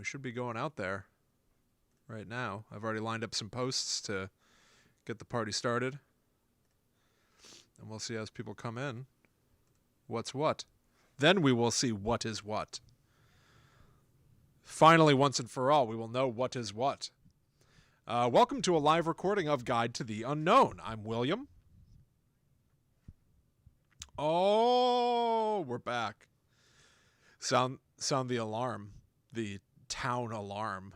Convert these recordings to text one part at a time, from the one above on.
we should be going out there right now. I've already lined up some posts to get the party started. And we'll see as people come in what's what. Then we will see what is what. Finally, once and for all, we will know what is what. Welcome to a live recording of Guide to the Unknown. I'm William. Oh, we're back. Sound the alarm. The town alarm.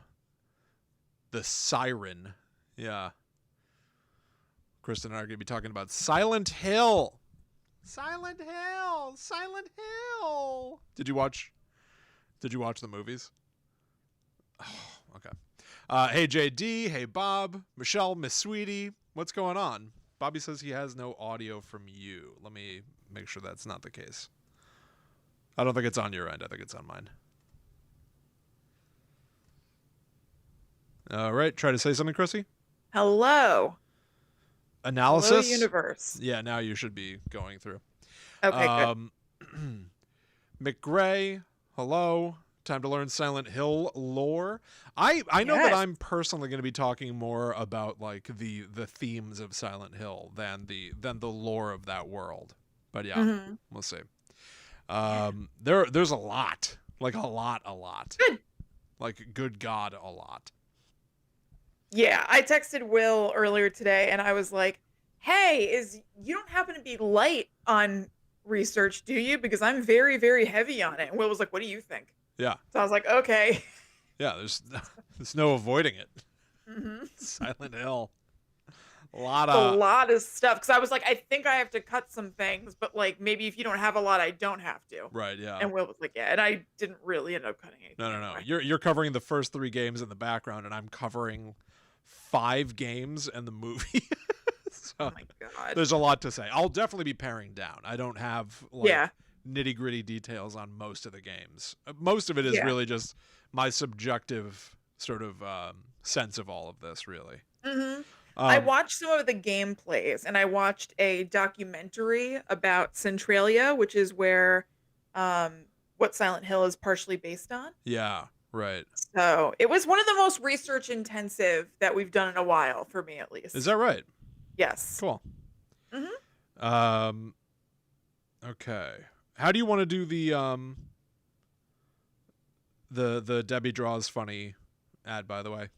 The siren. Yeah. Kristen and I are going to be talking about Silent Hill. Silent Hill. Silent Hill. Did you watch the movies? Oh, okay. Hey JD, hey Bob, Michelle, Miss Sweetie, what's going on? Bobby says he has no audio from you. Let me make sure that's not the case. I don't think it's on your end. I think it's on mine. All right, try to say something, Chrissy. Hello. Analysis. Hello, universe. Yeah, now you should be going through. Okay, good. McGray, hello. Time to learn Silent Hill lore. I know that I'm personally going to be talking more about like the themes of Silent Hill than the lore of that world. But yeah, we'll see. There's a lot. Like a lot. Good. Like good God, a lot. Yeah, I texted Will earlier today and I was like, hey, you don't happen to be light on research, do you? Because I'm very, very heavy on it. And Will was like, what do you think? Yeah. So I was like, okay. Yeah, there's no avoiding it. Mm-hmm. Silent Hill. A lot of stuff. Because I was like, I think I have to cut some things, but like maybe if you don't have a lot, I don't have to. Right, yeah. And Will was like, yeah. And I didn't really end up cutting anything. No. Anyway. You're covering the first 3 games in the background, and I'm covering 5 games and the movie. So oh my God. There's a lot to say. I'll definitely be paring down. I don't have nitty gritty details on most of the games. Most of it is really just my subjective sort of sense of all of this, really. Mm-hmm. I watched some of the gameplays, and I watched a documentary about Centralia, which is where what Silent Hill is partially based on. Yeah, right. So it was one of the most research intensive that we've done in a while, for me at least. Is that right? Yes. Cool. Mm-hmm. Okay. How do you want to do the Debbie Draws Funny ad, by the way?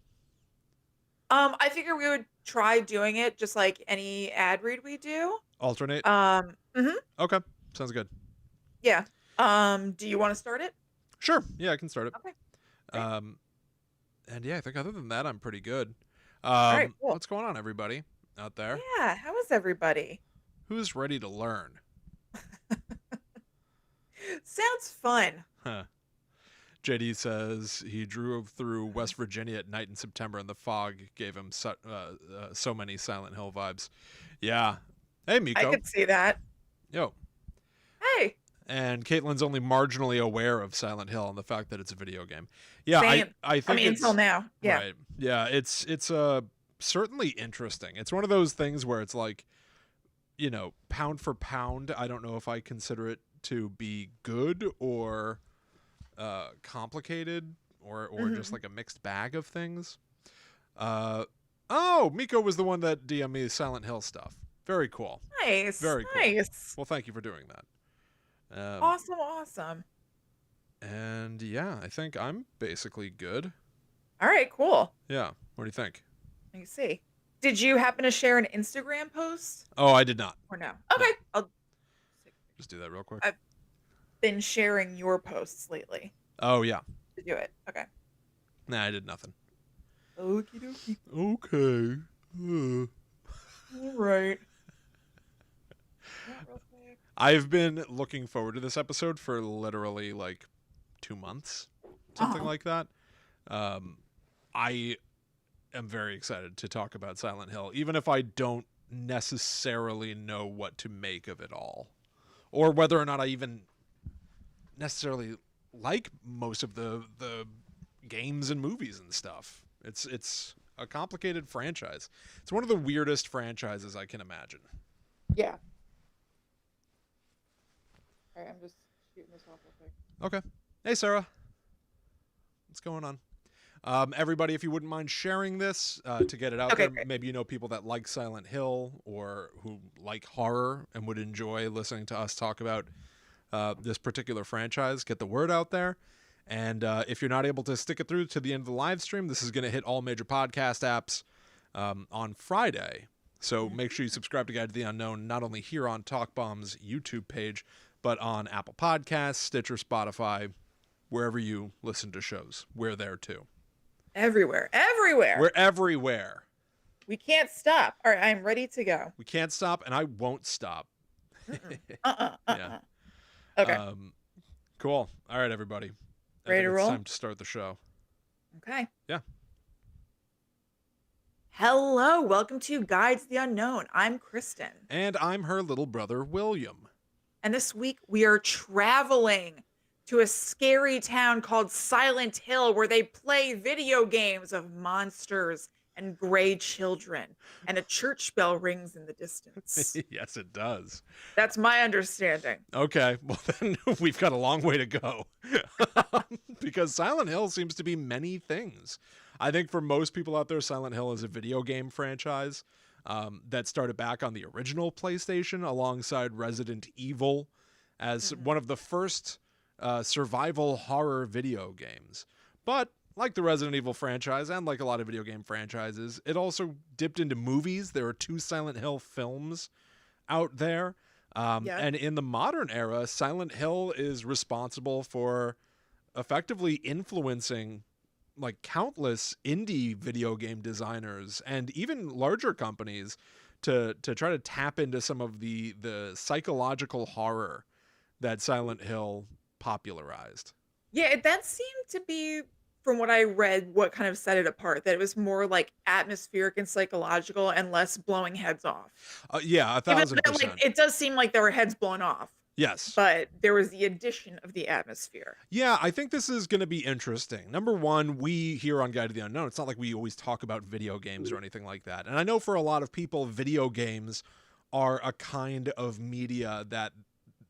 I figure we would try doing it just like any ad read we do. Alternate? Mm-hmm. Okay. Sounds good. Yeah. Do you want to start it? Sure. Yeah, I can start it. Okay. And yeah, I think other than that, I'm pretty good. All right, cool. What's going on, everybody out there? Yeah, how is everybody? Who's ready to learn? Sounds fun. Huh. JD says he drove through West Virginia at night in September, and the fog gave him so many Silent Hill vibes. Yeah. Hey, Miko. I could see that. Yo. Hey. And Caitlin's only marginally aware of Silent Hill and the fact that it's a video game. Yeah, I think until now. Yeah. Right. Yeah, it's certainly interesting. It's one of those things where it's like, you know, pound for pound, I don't know if I consider it to be good or complicated or just like a mixed bag of things. Miko was the one that DM'd me Silent Hill stuff. Very cool. Nice. Very cool. Nice. Well, thank you for doing that. Awesome. And yeah, I think I'm basically good. All right, cool. Yeah. What do you think? Let me see. Did you happen to share an Instagram post? Oh, I did not. Or no? Okay. No. I'll just do that real quick. I've been sharing your posts lately. Oh, yeah. To do it. Okay. Nah, I did nothing. Okie dokie. Okay. All right. I've been looking forward to this episode for literally like 2 months, something like that. I am very excited to talk about Silent Hill, even if I don't necessarily know what to make of it all, or whether or not I even necessarily like most of the games and movies and stuff. It's a complicated franchise. It's one of the weirdest franchises I can imagine. Yeah. All right, I'm just shooting this off real quick. Okay. Hey, Sarah. what's going on. Everybody, if you wouldn't mind sharing this to get it out Okay, there, great. maybe you know people that like Silent Hill or who like horror and would enjoy listening to us talk about this particular franchise. Get the word out there. And if you're not able to stick it through to the end of the live stream, this is going to hit all major podcast apps on Friday. So make sure you subscribe to Guide to the Unknown, not only here on TalkBomb's YouTube page, but on Apple Podcasts, Stitcher, Spotify, wherever you listen to shows. We're there too. Everywhere. We're everywhere. We can't stop. All right, I'm ready to go. We can't stop, and I won't stop. Yeah. Okay. Cool. All right, everybody. Ready to roll? It's time to start the show. Okay. Yeah. Hello, welcome to Guides to the Unknown. I'm Kristen. And I'm her little brother, William. And this week we are traveling to a scary town called Silent Hill where they play video games of monsters and gray children. And a church bell rings in the distance. Yes, it does. That's my understanding. Okay, well then we've got a long way to go. Because Silent Hill seems to be many things. I think for most people out there, Silent Hill is a video game franchise that started back on the original PlayStation alongside Resident Evil as one of the first survival horror video games. But like the Resident Evil franchise and like a lot of video game franchises, it also dipped into movies. There are 2 Silent Hill films out there. And in the modern era, Silent Hill is responsible for effectively influencing like countless indie video game designers and even larger companies to try to tap into some of the psychological horror that Silent Hill popularized. Yeah, that seemed to be, from what I read, what kind of set it apart, that it was more like atmospheric and psychological and less blowing heads off. Yeah, 1,000%. Like, it does seem like there were heads blown off. Yes. But there was the addition of the atmosphere. Yeah, I think this is going to be interesting. Number one, we here on Guide to the Unknown, it's not like we always talk about video games or anything like that. And I know for a lot of people, video games are a kind of media that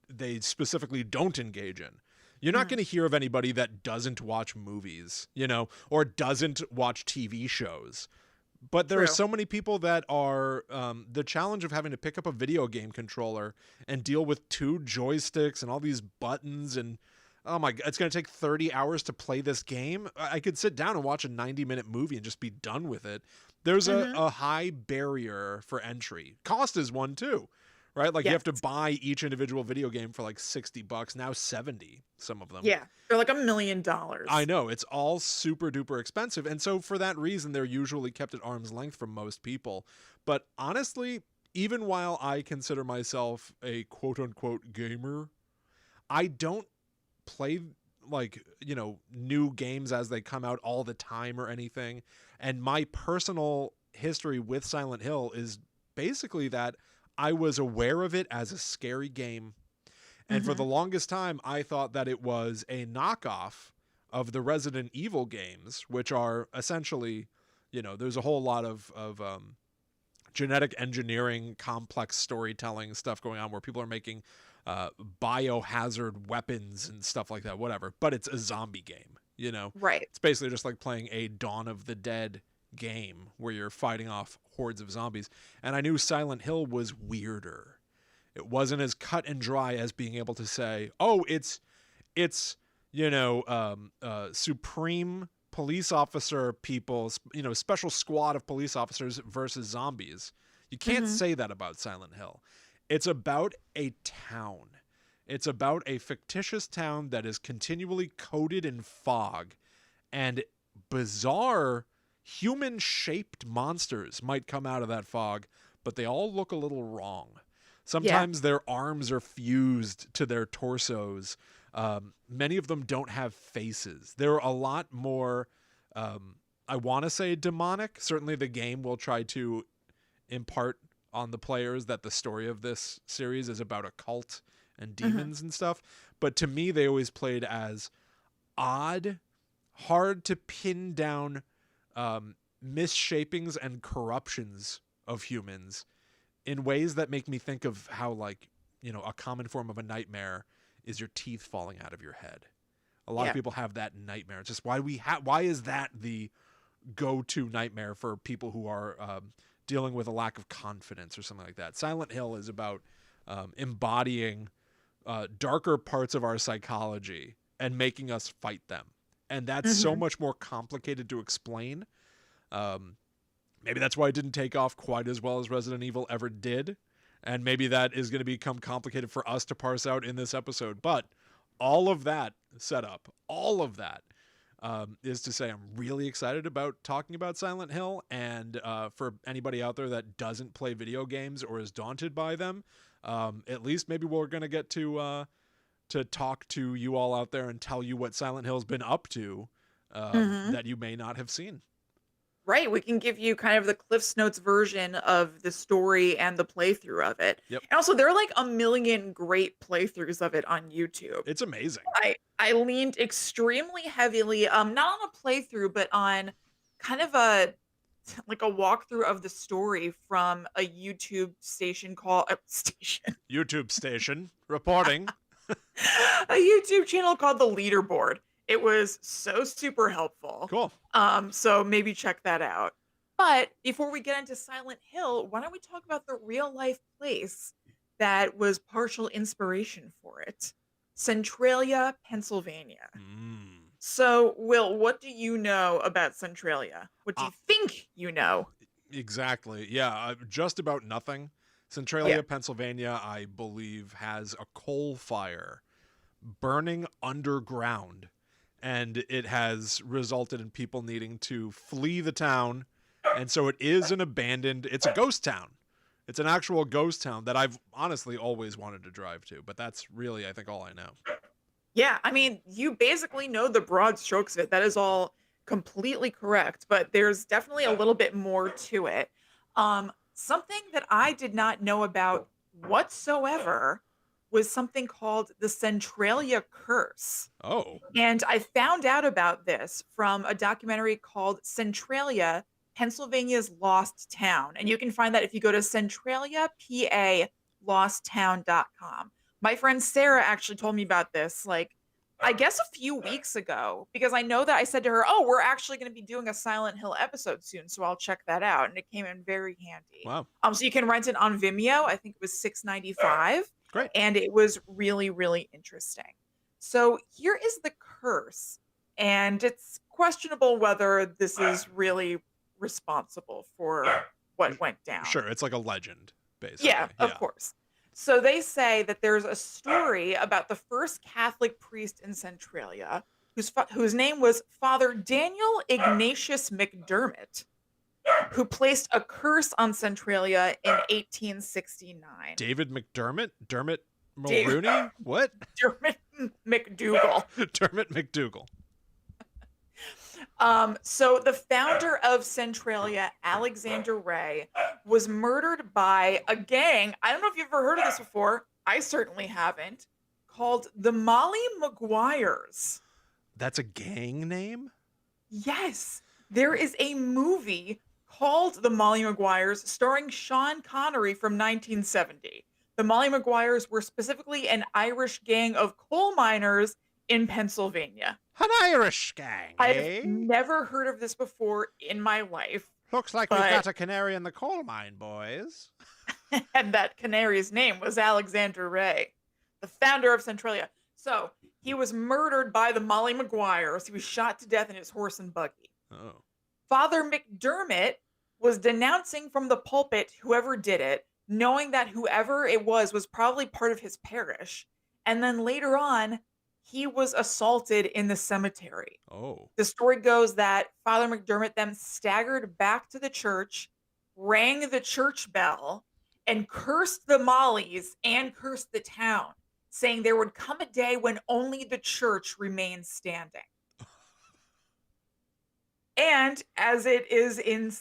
they specifically don't engage in. You're not going to hear of anybody that doesn't watch movies, or doesn't watch TV shows. But there are so many people that are the challenge of having to pick up a video game controller and deal with 2 joysticks and all these buttons and oh my God, it's going to take 30 hours to play this game. I could sit down and watch a 90-minute movie and just be done with it. There's a high barrier for entry. Cost is one too, right? Like you have to buy each individual video game for like $60, now 70, some of them. Yeah, they're like $1 million. I know, it's all super duper expensive. And so for that reason, they're usually kept at arm's length from most people. But honestly, even while I consider myself a quote unquote gamer, I don't play like, new games as they come out all the time or anything. And my personal history with Silent Hill is basically that I was aware of it as a scary game. And for the longest time, I thought that it was a knockoff of the Resident Evil games, which are essentially, there's a whole lot of genetic engineering, complex storytelling stuff going on where people are making biohazard weapons and stuff like that, whatever. But it's a zombie game, Right. It's basically just like playing a Dawn of the Dead game where you're fighting off hordes of zombies. And I knew Silent Hill was weirder. It wasn't as cut and dry as being able to say, oh, it's supreme police officer people, special squad of police officers versus zombies. You can't say that about Silent Hill. It's about a town. It's about a fictitious town that is continually coated in fog, and bizarre human-shaped monsters might come out of that fog, but they all look a little wrong. Sometimes their arms are fused to their torsos. Many of them don't have faces. They're a lot more, I want to say demonic. Certainly the game will try to impart on the players that the story of this series is about a cult and demons and stuff. But to me, they always played as odd, hard to pin down misshapings and corruptions of humans in ways that make me think of how, like, a common form of a nightmare is your teeth falling out of your head. A lot of people have that nightmare. It's just why is that the go-to nightmare for people who are dealing with a lack of confidence or something like that. Silent Hill is about embodying darker parts of our psychology and making us fight them. And that's so much more complicated to explain. Maybe that's why it didn't take off quite as well as Resident Evil ever did. And maybe that is going to become complicated for us to parse out in this episode. But all of that setup, all of that is to say I'm really excited about talking about Silent Hill. And for anybody out there that doesn't play video games or is daunted by them, at least maybe we're going to get to talk to you all out there and tell you what Silent Hill's been up to that you may not have seen. Right, we can give you kind of the Cliff's Notes version of the story and the playthrough of it. Yep. And also, there are like a million great playthroughs of it on YouTube. It's amazing. I leaned extremely heavily, not on a playthrough, but on kind of a walkthrough of the story from a YouTube station called YouTube station reporting. A YouTube channel called The Leaderboard. It was so super helpful. Cool. So maybe check that out. But before we get into Silent Hill, why don't we talk about the real life place that was partial inspiration for it? Centralia, Pennsylvania. So, Will, what do you know about Centralia? What do you think you know? Exactly. Yeah, just about nothing. Centralia, Pennsylvania, I believe, has a coal fire burning underground. And it has resulted in people needing to flee the town. And so it is it's a ghost town. It's an actual ghost town that I've honestly always wanted to drive to. But that's really, I think, all I know. Yeah, I mean, you basically know the broad strokes of it. That is all completely correct. But there's definitely a little bit more to it. Something that I did not know about whatsoever was something called the Centralia Curse. Oh. And I found out about this from a documentary called Centralia, Pennsylvania's Lost Town. And you can find that if you go to centralialosttown.com. My friend Sarah actually told me about this, I guess a few weeks ago, because I know that I said to her, oh, we're actually going to be doing a Silent Hill episode soon, so I'll check that out. And it came in very handy. Wow. So you can rent it on Vimeo. I think it was $6.95. Great. And it was really, really interesting. So here is the curse. And it's questionable whether this is really responsible for what went down. Sure, it's like a legend, basically. Yeah, of course. So they say that there's a story about the first Catholic priest in Centralia, whose name was Father Daniel Ignatius McDermott, who placed a curse on Centralia in 1869. David McDermott? Dermot Mulrooney? What? Dermot McDougal. Dermot McDougal. So the founder of Centralia, Alexander Ray, was murdered by a gang. I don't know if you've ever heard of this before. I certainly haven't. Called the Molly Maguires. That's a gang name? Yes. There is a movie called The Molly Maguires starring Sean Connery from 1970. The Molly Maguires were specifically an Irish gang of coal miners in Pennsylvania. An Irish gang, I've never heard of this before in my life. Looks like we've got a canary in the coal mine, boys. And that canary's name was Alexander Ray, the founder of Centralia. So he was murdered by the Molly Maguires. He was shot to death in his horse and buggy. Oh. Father McDermott was denouncing from the pulpit whoever did it, knowing that whoever it was probably part of his parish. And then later on, he was assaulted in the cemetery. Oh. The story goes that Father McDermott then staggered back to the church, rang the church bell, and cursed the Mollies and cursed the town, saying there would come a day when only the church remained standing. And as it is in,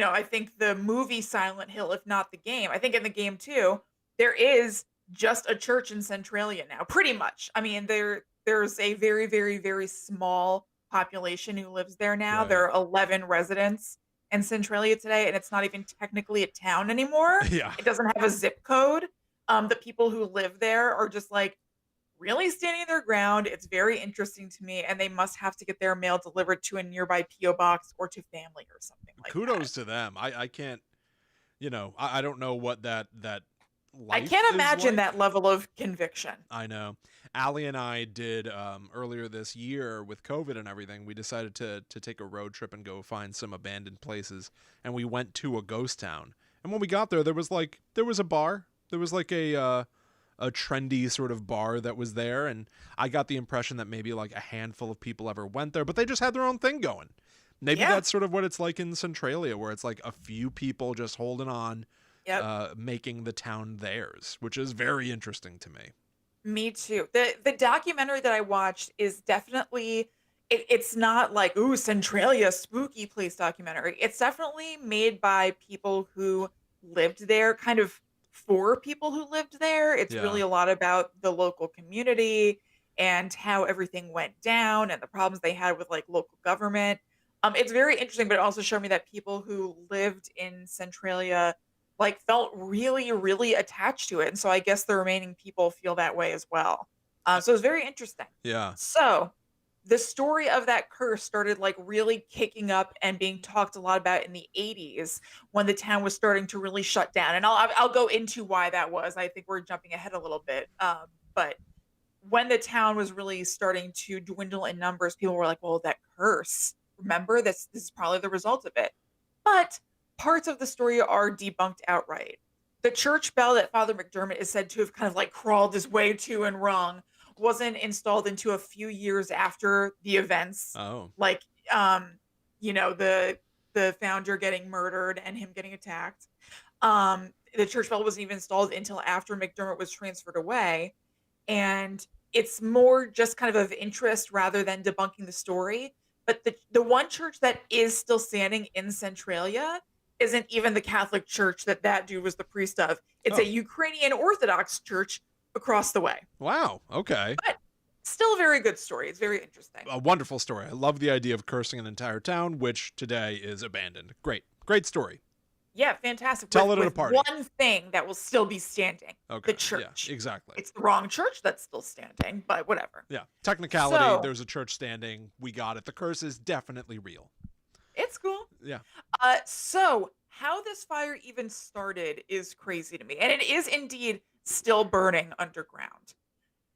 I think the movie Silent Hill, if not the game, I think in the game too, there is just a church in Centralia now, pretty much. I mean, there's a very, very, very small population who lives there now. Right. There are 11 residents in Centralia today, and it's not even technically a town anymore. Yeah. It doesn't have a zip code. The people who live there are just really standing their ground. It's very interesting to me, and they must have to get their mail delivered to a nearby PO box or to family or something like that. Kudos to them. I can't, I don't know what that I life can't is imagine like. that level of conviction. I know. Allie and I did earlier this year with COVID and everything. We decided to take a road trip and go find some abandoned places, and we went to a ghost town. And when we got there, there was a bar. There was like a trendy sort of bar that was there, and I got the impression that maybe like a handful of people ever went there, but they just had their own thing going. Maybe Yeah. that's sort of what it's like in Centralia, where it's like a few people just holding on, Yep. making the town theirs, which is very interesting to me. Me too. The documentary that I watched is definitely it's not like, "Ooh, Centralia, spooky place documentary." It's definitely made by people who lived there, kind of for people who lived there. It's Yeah. really a lot about the local community and how everything went down and the problems they had with, like, local government. It's very interesting, but it also showed me that people who lived in Centralia like, felt really, really attached to it, and so I guess the remaining people feel that way as well. So it's very interesting. Yeah. So, the story of that curse started, like, really kicking up and being talked a lot about in the '80s when the town was starting to really shut down, and I'll go into why that was. I think we're jumping ahead a little bit, but when the town was really starting to dwindle in numbers, people were like, "Well, that curse, remember? This is probably the result of it." But parts of the story are debunked outright. The church bell that Father McDermott is said to have kind of like crawled his way to and wrong wasn't installed into a few years after the events, Oh. like um, the founder getting murdered and him getting attacked. The church bell wasn't even installed until after McDermott was transferred away, and it's more just kind of interest rather than debunking the story. But the one church that is still standing in Centralia isn't even the Catholic church that that dude was the priest of. It's a Oh. Ukrainian Orthodox church across the way. Wow. Okay. But still a very good story. It's very interesting. A wonderful story. I love the idea of cursing an entire town, which today is abandoned. Great. Great story. Yeah, fantastic. Tell it at a With party. one thing that will still be standing, Okay. the Yeah, church. exactly. It's the wrong church that's still standing, but whatever. Yeah. Technicality, So there's a church standing. We got it. The curse is definitely real. it's cool. Yeah. So how this fire even started is crazy to me, and it is indeed still burning underground.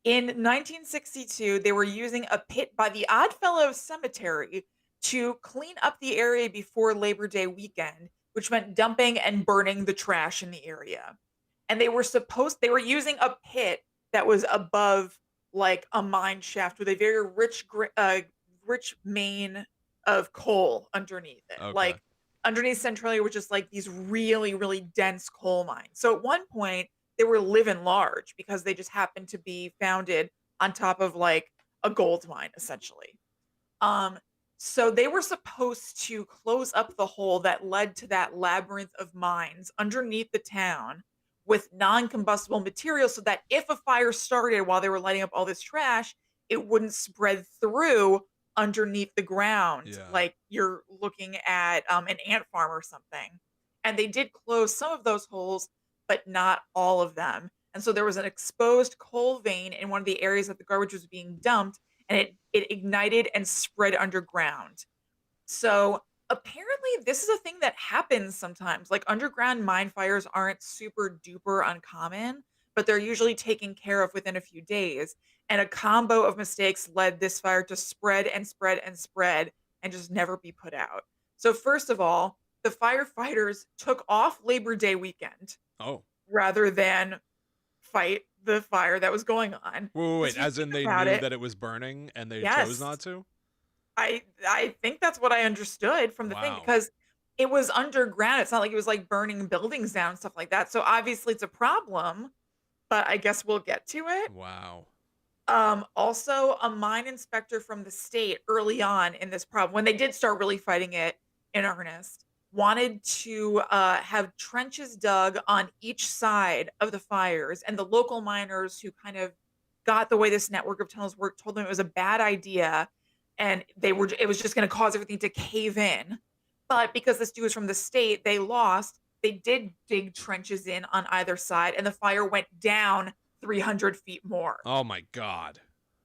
In 1962, they were using a pit by the Oddfellows Cemetery to clean up the area before Labor Day weekend, which meant dumping and burning the trash in the area. And they were using a pit that was above like a mine shaft with a very rich main of coal underneath it. Okay. Like underneath Centralia were just like these really, really dense coal mines. So at one point they were living large because they just happened to be founded on top of like a gold mine essentially. Um, so they were supposed to close up the hole that led to that labyrinth of mines underneath the town with non-combustible material so that if a fire started while they were lighting up all this trash, it wouldn't spread through underneath the ground Yeah. like you're looking at an ant farm or something. And they did close some of those holes, but not all of them. And so there was an exposed coal vein in one of the areas that the garbage was being dumped, and it ignited and spread underground. So apparently this is a thing that happens sometimes. Like underground mine fires aren't super duper uncommon, but they're usually taken care of within a few days. And a combo of mistakes led this fire to spread and spread and spread and just never be put out. So first of all, the firefighters took off Labor Day weekend Oh. rather than fight the fire that was going on. Wait. Because you As think in they about knew it, that it was burning and they chose yes, not to? I think that's what I understood from the thing Wow. because it was underground. It's not like it was like burning buildings down and stuff like that. So obviously it's a problem, but I guess we'll get to it. Wow. Also a mine inspector from the state early on in this problem, when they did start really fighting it in earnest, wanted to have trenches dug on each side of the fires. And the local miners who kind of got the way this network of tunnels worked told them it was a bad idea and it was just going to cause everything to cave in. But because this dude was from the state, they lost. They did dig trenches in on either side, and the fire went down 300 feet more. Oh my God.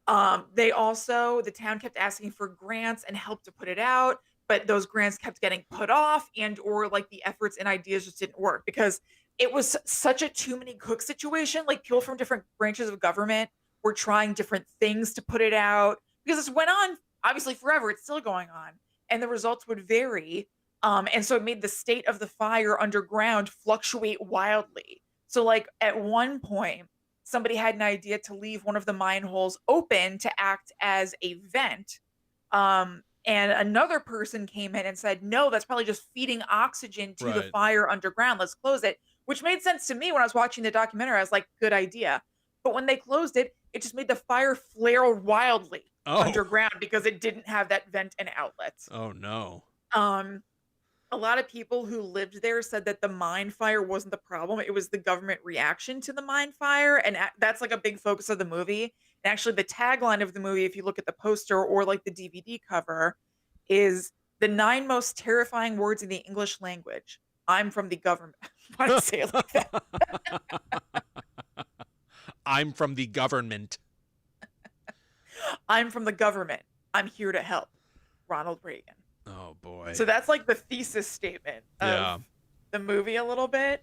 The town kept asking for grants and help to put it out, but those grants kept getting put off and or like the efforts and ideas just didn't work because it was such a too many cooks situation. Like people from different branches of government were trying different things to put it out because this went on obviously forever. It's still going on and the results would vary. And so it made the state of the fire underground fluctuate wildly. So like at one point, somebody had an idea to leave one of the mine holes open to act as a vent. And another person came in and said, no, that's probably just feeding oxygen to the Right. fire underground. Let's close it, which made sense to me when I was watching the documentary. I was like, good idea. But when they closed it, it just made the fire flare wildly Oh. underground because it didn't have that vent and outlet. Oh no. Um, a lot of people who lived there said that the mine fire wasn't the problem. It was the government reaction to the mine fire. And that's like a big focus of the movie. And actually, the tagline of the movie, if you look at the poster or like the DVD cover, is the 9 most terrifying words in the English language. I'm from the government. Why do I say it like that? I'm from the government. I'm from the government. I'm here to help. Ronald Reagan. Oh boy. So that's like the thesis statement of the movie a little bit.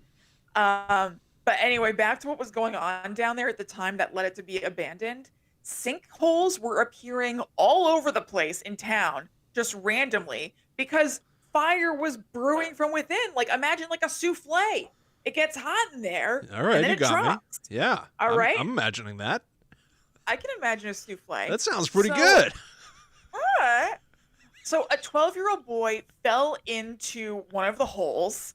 But anyway, back to what was going on down there at the time that led it to be abandoned. Sinkholes were appearing all over the place in town, just randomly, because fire was brewing from within. Like imagine like a souffle. It gets hot in there. All right, and then you it got drops. me. Yeah. All right. I'm imagining that. I can imagine a souffle. That sounds pretty good. All right. So a 12-year-old boy fell into one of the holes.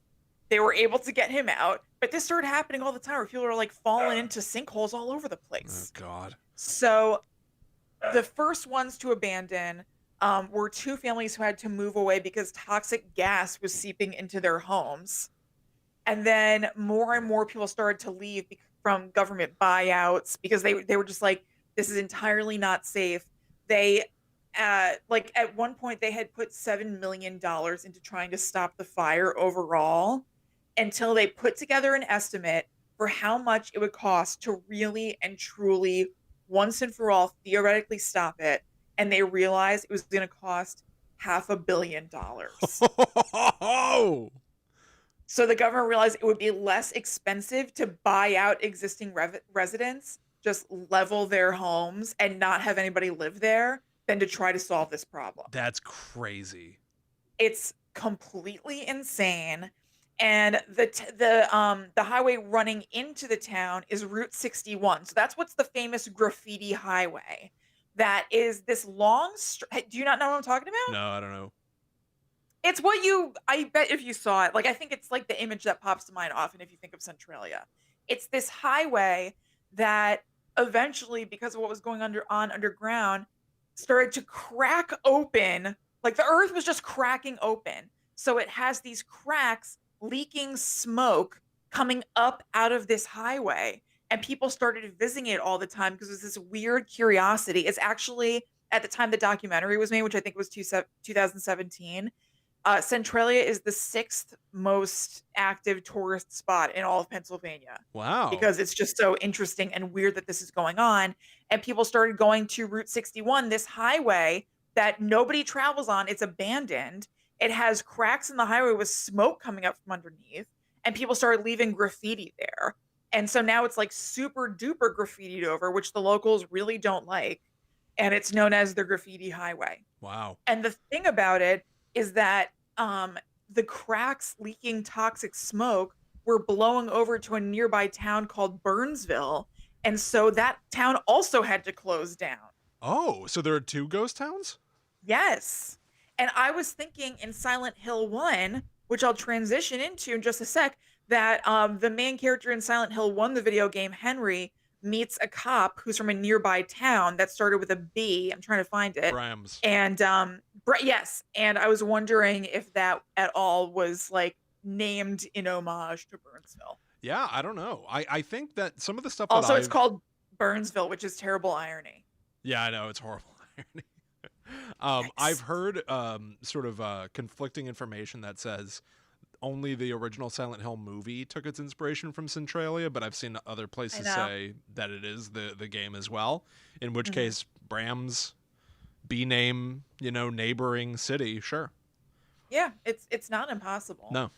They were able to get him out, but this started happening all the time where people were like falling into sinkholes all over the place. Oh God. So the first ones to abandon were 2 families who had to move away because toxic gas was seeping into their homes. And then more and more people started to leave from government buyouts because they were just like, this is entirely not safe. They like at one point they had put $7 million into trying to stop the fire overall until they put together an estimate for how much it would cost to really and truly once and for all theoretically stop it. And they realized it was going to cost $500 million. Oh. So the government realized it would be less expensive to buy out existing residents, just level their homes and not have anybody live there than to try to solve this problem. That's crazy. It's completely insane. And the highway running into the town is Route 61. So that's what's the famous graffiti highway. That is this long do you not know what I'm talking about? No, I don't know. It's what I bet if you saw it, like I think it's like the image that pops to mind often if you think of Centralia. It's this highway that eventually, because of what was going on underground, started to crack open. Like the earth was just cracking open. So it has these cracks leaking smoke coming up out of this highway. And people started visiting it all the time because it was this weird curiosity. It's actually, at the time the documentary was made, which I think was 2017, Centralia is the 6th most active tourist spot in all of Pennsylvania. Wow. Because it's just so interesting and weird that this is going on. And people started going to Route 61, this highway that nobody travels on. It's abandoned. It has cracks in the highway with smoke coming up from underneath. And people started leaving graffiti there. And so now it's like super duper graffitied over, which the locals really don't like. And it's known as the graffiti highway. Wow. And the thing about it is that the cracks leaking toxic smoke were blowing over to a nearby town called Burnsville. And so that town also had to close down. Oh, so there are 2 ghost towns? Yes. And I was thinking in Silent Hill 1, which I'll transition into in just a sec, that the main character in Silent Hill 1, the video game, Henry, meets a cop who's from a nearby town that started with a B. I'm trying to find it. Brahms. And yes. And I was wondering if that at all was like named in homage to Burnsville. Yeah, I don't know. I think that some of the stuff Also, that it's called Burnsville, which is terrible irony. Yeah, I know. It's horrible irony. Yikes. I've heard sort of conflicting information that says only the original Silent Hill movie took its inspiration from Centralia, but I've seen other I places know. say that it is the game as well. In which Hmm. case, Bram's B-name, neighboring city, sure. Yeah, it's not impossible. No,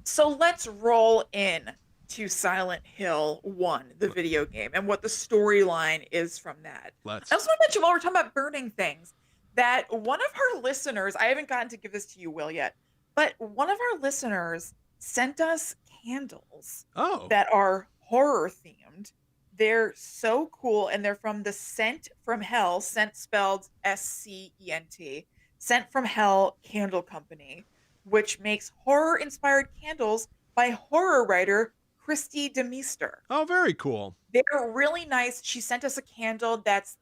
So let's roll in to Silent Hill 1, the l- video game, and what the storyline is from that. I let's. also want to mention while we're talking about burning things, that one of our listeners, I haven't gotten to give this to you, Will, yet, but one of our listeners sent us candles Oh, that are horror themed. They're so cool, and they're from the Scent from Hell, scent spelled SCENT, Scent from Hell Candle Company, which makes horror inspired candles by horror writer Christy DeMeester. oh, very cool. They're really nice. She sent us a candle that's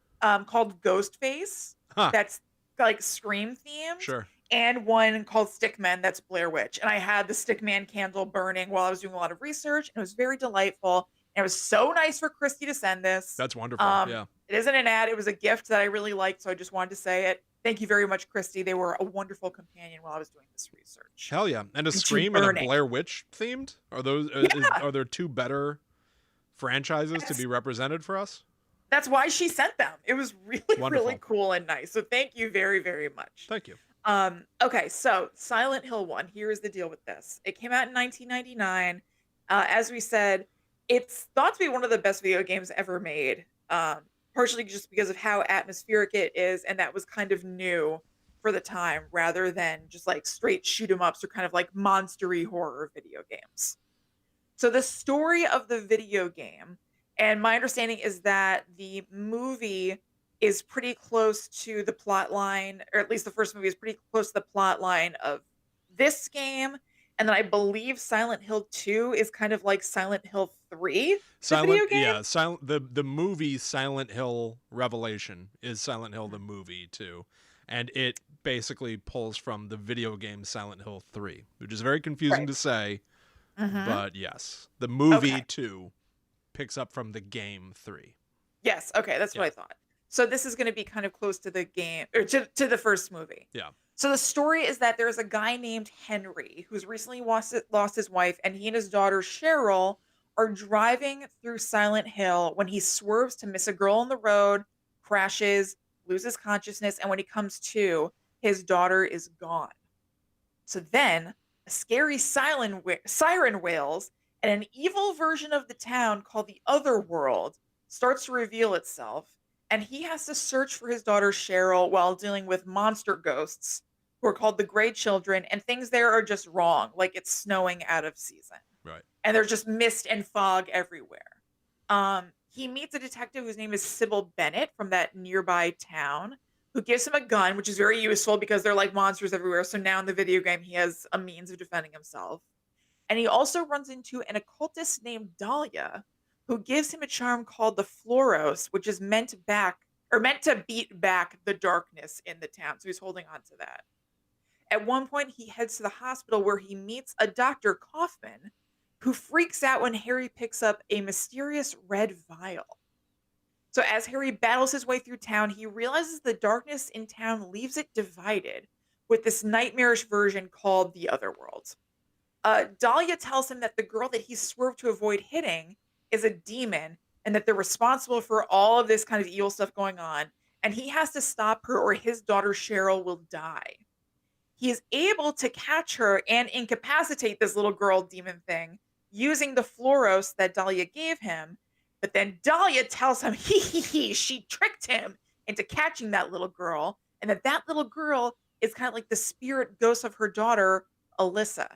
called Ghostface, Huh, that's like Scream themed, sure. and one called Stickman that's Blair Witch. And I had the Stickman candle burning while I was doing a lot of research, and it was very delightful. And it was so nice for Christy to send this. That's wonderful. Yeah. It isn't an ad, it was a gift that I really liked, so I just wanted to say it. Thank you very much, Christy. They were a wonderful companion while I was doing this research. Hell yeah. And a Into Scream and a burning. Blair Witch themed? Are those Yeah, are there two better franchises to that's be represented for us? that's why she sent them. It was really, really Wonderful. cool and nice. So thank you very, very much. Thank you. Okay, so Silent Hill 1, here is the deal with this. It came out in 1999. As we said, it's thought to be one of the best video games ever made, partially just because of how atmospheric it is, and that was kind of new for the time, rather than just like straight shoot 'em ups or kind of like monstery horror video games. So the story of the video game, and my understanding is that the movie is pretty close to the plot line, or at least the first movie is pretty close to the plot line of this game. And then I believe Silent Hill 2 is kind of like Silent Hill 3, the Silent video game. yeah, Silent the movie Silent Hill Revelation is Silent Hill the movie too. And it basically pulls from the video game Silent Hill 3, which is very confusing Right. to say, Hmm. but yes. The movie Okay. 2 picks up from the game 3. Yes. Okay. That's Yeah. what I thought. So this is going to be kind of close to the game or to the first movie. Yeah. So the story is that there's a guy named Henry who's recently lost his wife, and he and his daughter Cheryl are driving through Silent Hill when he swerves to miss a girl on the road, crashes, loses consciousness, and when he comes to, his daughter is gone. So then a scary siren wails, and an evil version of the town called the Otherworld starts to reveal itself. And he has to search for his daughter Cheryl while dealing with monster ghosts who are called the Grey Children. And things there are just wrong, like it's snowing out of season. Right. And there's just mist and fog everywhere. He meets a detective whose name is Sybil Bennett from that nearby town, who gives him a gun, which is very useful because they're like monsters everywhere. So now in the video game, he has a means of defending himself. And he also runs into an occultist named Dahlia, who gives him a charm called the Floros, which is meant to beat back the darkness in the town. So he's holding on to that. At one point, he heads to the hospital where he meets a Dr. Kaufman, who freaks out when Harry picks up a mysterious red vial. So as Harry battles his way through town, he realizes the darkness in town leaves it divided with this nightmarish version called the Otherworld. Dahlia tells him that the girl that he swerved to avoid hitting is a demon, and that they're responsible for all of this kind of evil stuff going on. And he has to stop her or his daughter Cheryl will die. He is able to catch her and incapacitate this little girl demon thing using the Floros that Dahlia gave him. But then Dahlia tells him she tricked him into catching that little girl, and that little girl is kind of like the spirit ghost of her daughter, Alyssa.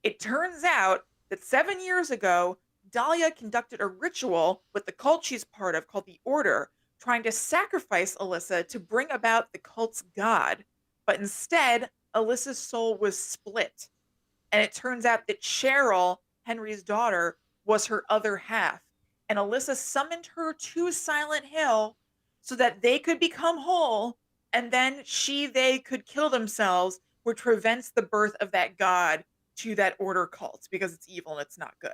It turns out that 7 years ago, Dahlia conducted a ritual with the cult she's part of called the Order, trying to sacrifice Alyssa to bring about the cult's god. But instead, Alyssa's soul was split. And it turns out that Cheryl, Henry's daughter, was her other half. And Alyssa summoned her to Silent Hill so that they could become whole. And then they could kill themselves, which prevents the birth of that god to that order cult because it's evil and it's not good.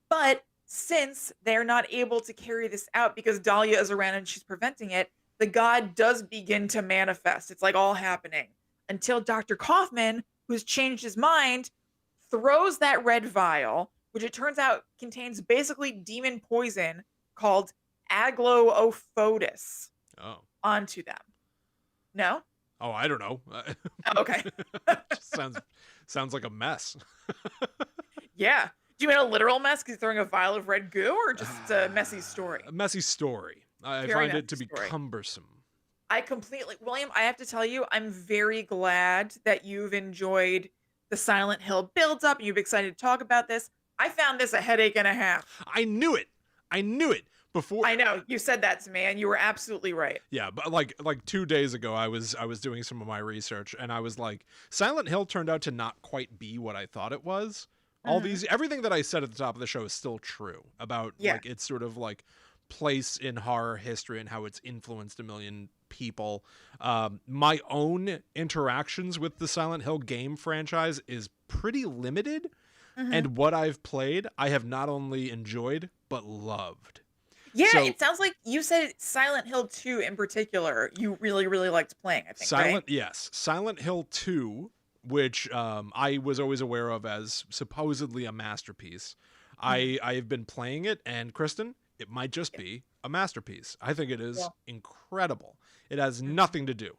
But since they're not able to carry this out because Dahlia is around and she's preventing it, the god does begin to manifest. It's like all happening until Dr. Kaufman, who's changed his mind, throws that red vial, which it turns out contains basically demon poison called agloophotis, Oh. onto them. No? Oh, I don't know. Oh, okay. Just sounds like a mess. Yeah. Do you mean a literal mess because he's throwing a vial of red goo, or just a messy story? A messy story. I Very find it to messy be story. cumbersome. William, I have to tell you, I'm very glad that you've enjoyed the Silent Hill build up and you've been excited to talk about this. I found this a headache and a half. I knew it. I knew it before. I know you said that to me, and you were absolutely right. Yeah, but like 2 days ago, I was doing some of my research, and I was like, Silent Hill turned out to not quite be what I thought it was. Everything that I said at the top of the show is still true about like its sort of like place in horror history and how it's influenced a million people. My own interactions with the Silent Hill game franchise is pretty limited, and what I've played, I have not only enjoyed but loved. Yeah, So, it sounds like you said Silent Hill 2 in particular, you really, really liked playing, I think, right? Yes, Silent Hill 2, which I was always aware of as supposedly a masterpiece. I've been playing it, and Kristen, it might just be a masterpiece. I think it is incredible. It has nothing to do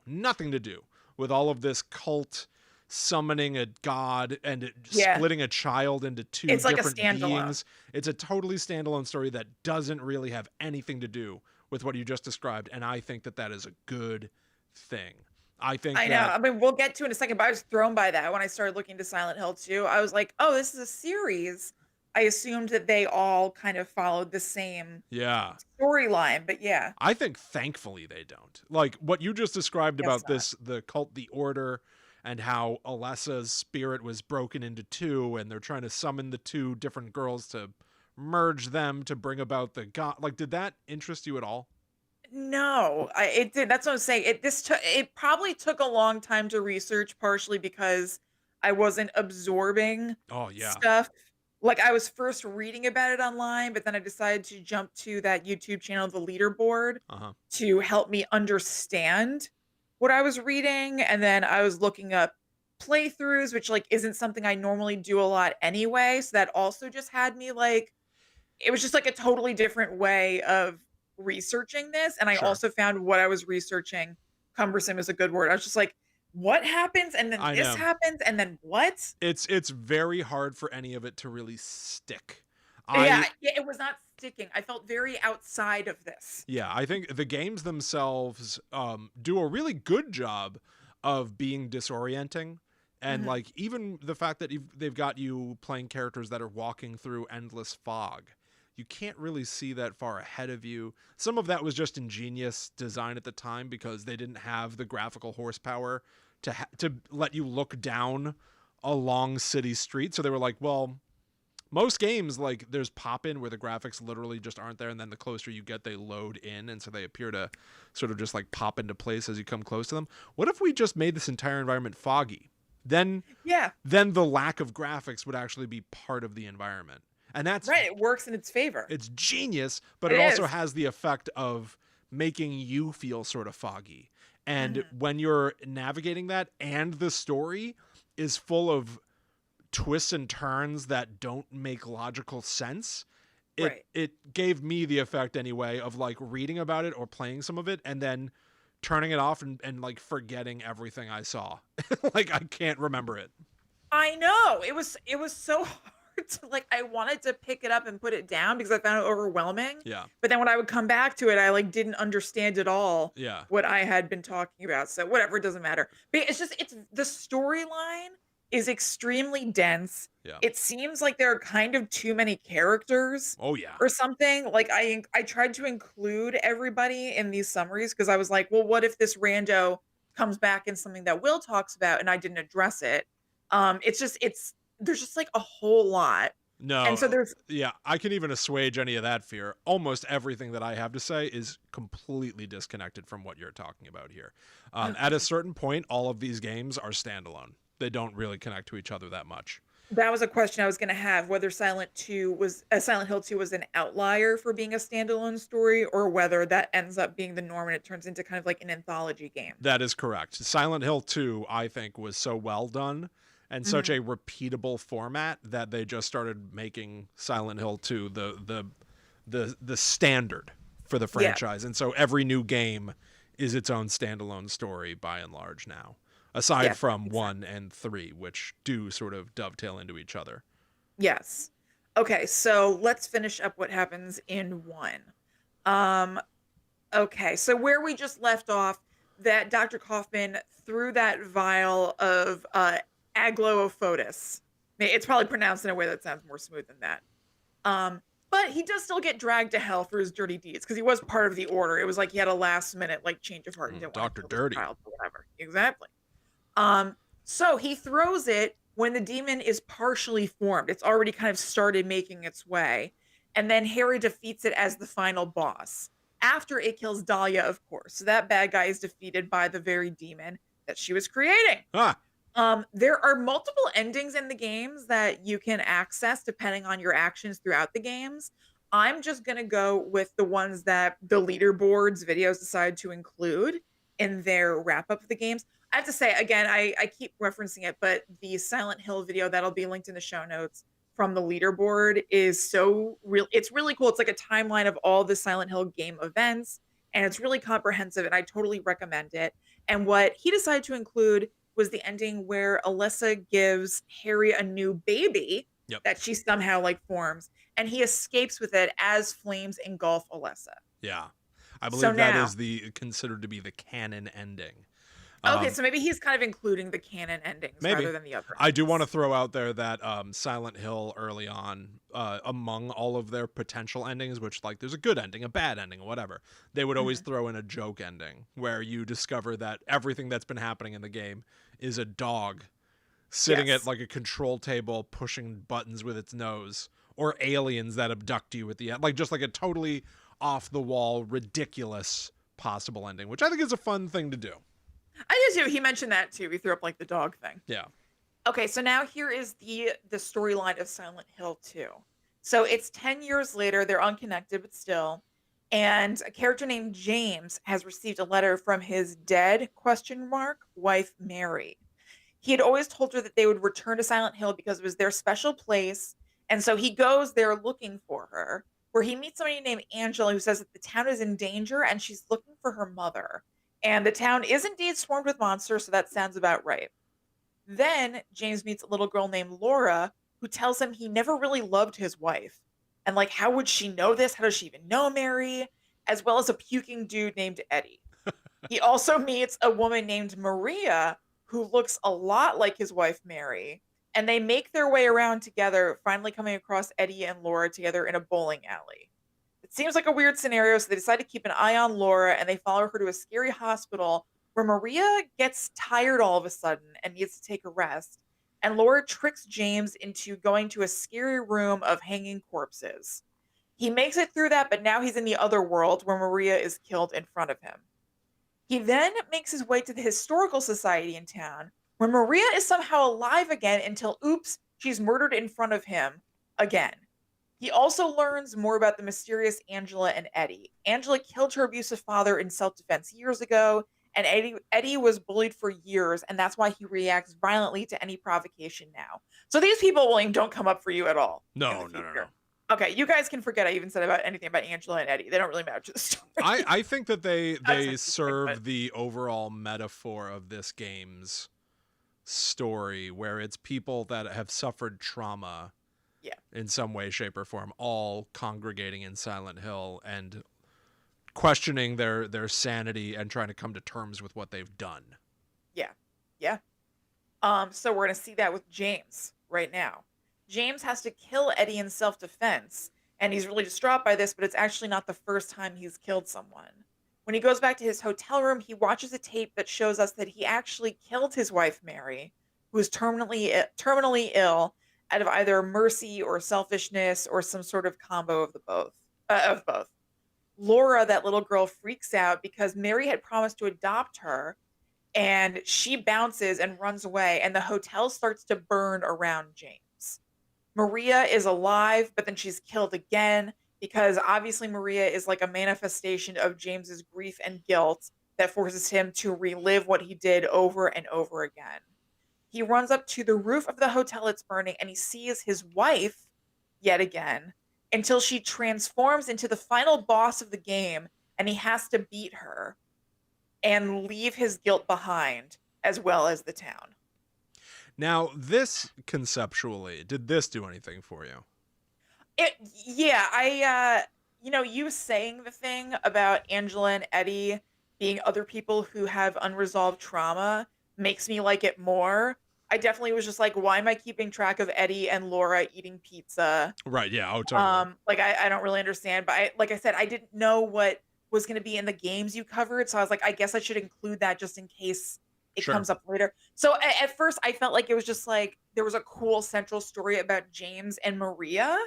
with all of this cult summoning a god and splitting a child into two different beings. It's a totally standalone story that doesn't really have anything to do with what you just described, and I think that is a good thing. I know. I mean, we'll get to it in a second, but I was thrown by that when I started looking to Silent Hill 2. I was like, oh, this is a series. I assumed that they all kind of followed the same storyline, but yeah. I think thankfully they don't. Like what you just described about the cult, the Order, and how Alessa's spirit was broken into two, and they're trying to summon the two different girls to merge them to bring about the god. Like, did that interest you at all? No, it did. That's what I'm saying. It probably took a long time to research, partially because I wasn't absorbing stuff. Like I was first reading about it online, but then I decided to jump to that YouTube channel, The Leaderboard, to help me understand what I was reading. And then I was looking up playthroughs, which like isn't something I normally do a lot anyway. So that also just had me like, it was just like a totally different way of researching this. And I also found what I was researching, cumbersome is a good word. I was just like, what happens? And then this happens. And then what? It's very hard for any of it to really stick. It was not sticking. I felt very outside of this. Yeah, I think the games themselves do a really good job of being disorienting. And like even the fact that they've got you playing characters that are walking through endless fog. You can't really see that far ahead of you. Some of that was just ingenious design at the time because they didn't have the graphical horsepower to let you look down a long city street. So they were like, well, most games, like there's pop-in where the graphics literally just aren't there, and then the closer you get, they load in, and so they appear to sort of just like pop into place as you come close to them. What if we just made this entire environment foggy? Then the lack of graphics would actually be part of the environment. And that's right. It works in its favor. It's genius, but it also has the effect of making you feel sort of foggy. And when you're navigating that and the story is full of twists and turns that don't make logical sense, it gave me the effect anyway of like reading about it or playing some of it and then turning it off and like forgetting everything I saw. Like I can't remember it. I know. It was so hard. Like I wanted to pick it up and put it down because I found it overwhelming. Yeah. But then when I would come back to it, I like didn't understand at all what I had been talking about. So whatever, it doesn't matter. But it's the storyline is extremely dense. Yeah. It seems like there are kind of too many characters. Oh yeah. Or something. Like I tried to include everybody in these summaries because I was like, well, what if this rando comes back in something that Will talks about and I didn't address it? There's just like a whole lot. No. And so I can even assuage any of that fear. Almost everything that I have to say is completely disconnected from what you're talking about here. At a certain point, all of these games are standalone. They don't really connect to each other that much. That was a question I was going to have, whether Silent Hill 2 was an outlier for being a standalone story, or whether that ends up being the norm and it turns into kind of like an anthology game. That is correct. Silent Hill 2, I think, was so well done. and such Mhm. a repeatable format that they just started making Silent Hill 2 the standard for the Yeah, franchise. And so every new game is its own standalone story by and large now. Aside yeah, that from makes sense. 1 and 3, which do sort of dovetail into each other. Yes. Okay, so let's finish up what happens in 1. Um, okay, so where we just left off, that Dr. Kaufman threw that vial of, agloophotis. It's probably pronounced in a way that sounds more smooth than that. Um, but he does still get dragged to hell for his dirty deeds because he was part of the order. It was like he had a last minute, like, change of heart and didn't wanna Dr. kill this Dirty. child or whatever. Exactly. So he throws it when the demon is partially formed. It's already kind of started making its way. And then Harry defeats it as the final boss. After it kills Dahlia, of course. So that bad guy is defeated by the very demon that she was creating. Ah, There are multiple endings in the games that you can access depending on your actions throughout the games. I'm just going to go with the ones that the leaderboards videos decide to include in their wrap up of the games. I have to say, again, I keep referencing it, but the Silent Hill video that'll be linked in the show notes from the leaderboard is so real. It's really cool. It's like a timeline of all the Silent Hill game events, and it's really comprehensive, and I totally recommend it. And what he decided to include was the ending where Alyssa gives Harry a new baby yep. that she somehow like forms, and he escapes with it as flames engulf Alyssa. Yeah. I So believe that now, is the considered to be the canon ending. okay, Um, so maybe he's kind of including the canon endings Maybe. rather than the other I do want to endings. throw out there that Silent Hill early on, among all of their potential endings, which like there's a good ending, a bad ending, whatever, they would always Mhm. throw in a joke ending where you discover that everything that's been happening in the game is a dog sitting at Yes. like a control table pushing buttons with its nose, or aliens that abduct you at the end, like just like a totally off the wall, ridiculous possible ending, which I think is a fun thing to do. I do too. He mentioned that too. He threw up like the dog thing. Yeah. Okay, so now here is the storyline of Silent Hill 2. So it's 10 years later, they're unconnected but still, and a character named James has received a letter from his dead question mark wife Mary. He had always told her that they would return to Silent Hill because it was their special place, and so he goes there looking for her, where he meets somebody named Angela who says that the town is in danger and she's looking for her mother. And the town is indeed swarmed with monsters, so that sounds about right. Then James meets a little girl named Laura who tells him he never really loved his wife. And like, how would she know this? How does she even know Mary? As well as a puking dude named Eddie. He also meets a woman named Maria who looks a lot like his wife Mary. And they make their way around together, finally coming across Eddie and Laura together in a bowling alley. It seems like a weird scenario, so they decide to keep an eye on Laura and they follow her to a scary hospital where Maria gets tired all of a sudden and needs to take a rest. And Laura tricks James into going to a scary room of hanging corpses. He makes it through that, but now he's in the other world where Maria is killed in front of him. He then makes his way to the historical society in town where Maria is somehow alive again until, oops, she's murdered in front of him again. He also learns more about the mysterious Angela and Eddie. Angela killed her abusive father in self defense years ago, and Eddie was bullied for years, and that's why he reacts violently to any provocation now. So these people, William, don't come up for you at all in the No, no, no, no. future. Okay, you guys can forget I even said about anything about Angela and Eddie. They don't really matter to the story. I think that I was they just kidding, but serve the overall metaphor of this game's story, where it's people that have suffered trauma yeah, in some way, shape, or form, all congregating in Silent Hill and questioning their sanity and trying to come to terms with what they've done. yeah, yeah. So we're gonna see that with James right now. James has to kill Eddie in self-defense, and he's really distraught by this, but it's actually not the first time he's killed someone. When he goes back to his hotel room, he watches a tape that shows us that he actually killed his wife Mary, who was terminally ill, out of either mercy or selfishness or some sort of combo of the both of both. Laura, that little girl, freaks out because Mary had promised to adopt her, and she bounces and runs away, and the hotel starts to burn around James. Maria is alive, but then she's killed again because obviously Maria is like a manifestation of James's grief and guilt that forces him to relive what he did over and over again. He runs up to the roof of the hotel that's burning and he sees his wife yet again until she transforms into the final boss of the game and he has to beat her and leave his guilt behind as well as the town. Now, this conceptually, did this do anything for you? It yeah, you saying the thing about Angela and Eddie being other people who have unresolved trauma makes me like it more. I definitely was just like, why am I keeping track of Eddie and Laura eating pizza? Right. Yeah. Oh, totally. Like I don't really understand, but like I said, I didn't know what was going to be in the games you covered, so I was like, I guess I should include that just in case it Sure. comes up later. So at first, I felt like it was just like there was a cool central story about James and Maria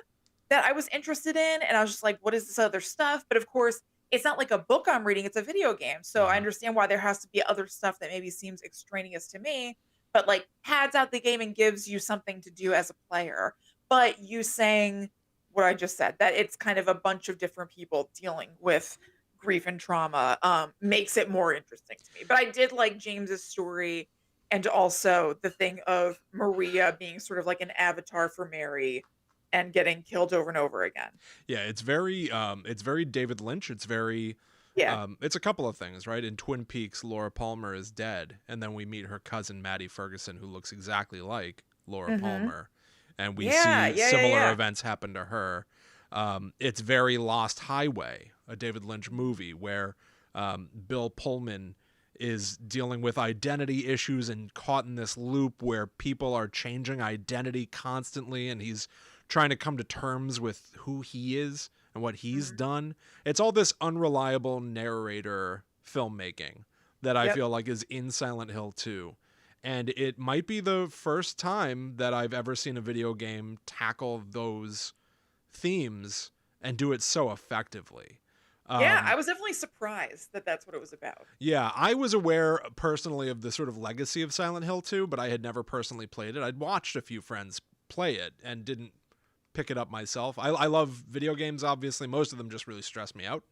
that I was interested in, and I was just like, what is this other stuff? But of course, it's not like a book I'm reading; it's a video game, so I Mhm. understand why there has to be other stuff that maybe seems extraneous to me. But like, pads out the game and gives you something to do as a player. But you saying what I just said, that it's kind of a bunch of different people dealing with grief and trauma, makes it more interesting to me. But I did like James's story and also the thing of Maria being sort of like an avatar for Mary and getting killed over and over again. Yeah, it's very David Lynch. It's very Yeah. it's a couple of things, right? In Twin Peaks, Laura Palmer is dead, and then we meet her cousin Maddie Ferguson, who looks exactly like Laura Mhm. Palmer, and we Yeah, see yeah, yeah, similar yeah. events happen to her. It's very Lost Highway, a David Lynch movie where Bill Pullman is dealing with identity issues and caught in this loop where people are changing identity constantly, and he's trying to come to terms with who he is and what he's Mhm. done. It's all this unreliable narrator filmmaking that I Yep. feel like is in Silent Hill 2. And it might be the first time that I've ever seen a video game tackle those themes and do it so effectively. Yeah, I Um, was definitely surprised that that's what it was about. yeah, I was aware personally of the sort of legacy of Silent Hill 2, but I had never personally played it. I'd watched a few friends play it and didn't pick it up myself. I love video games, obviously. Most of them just really stress me out.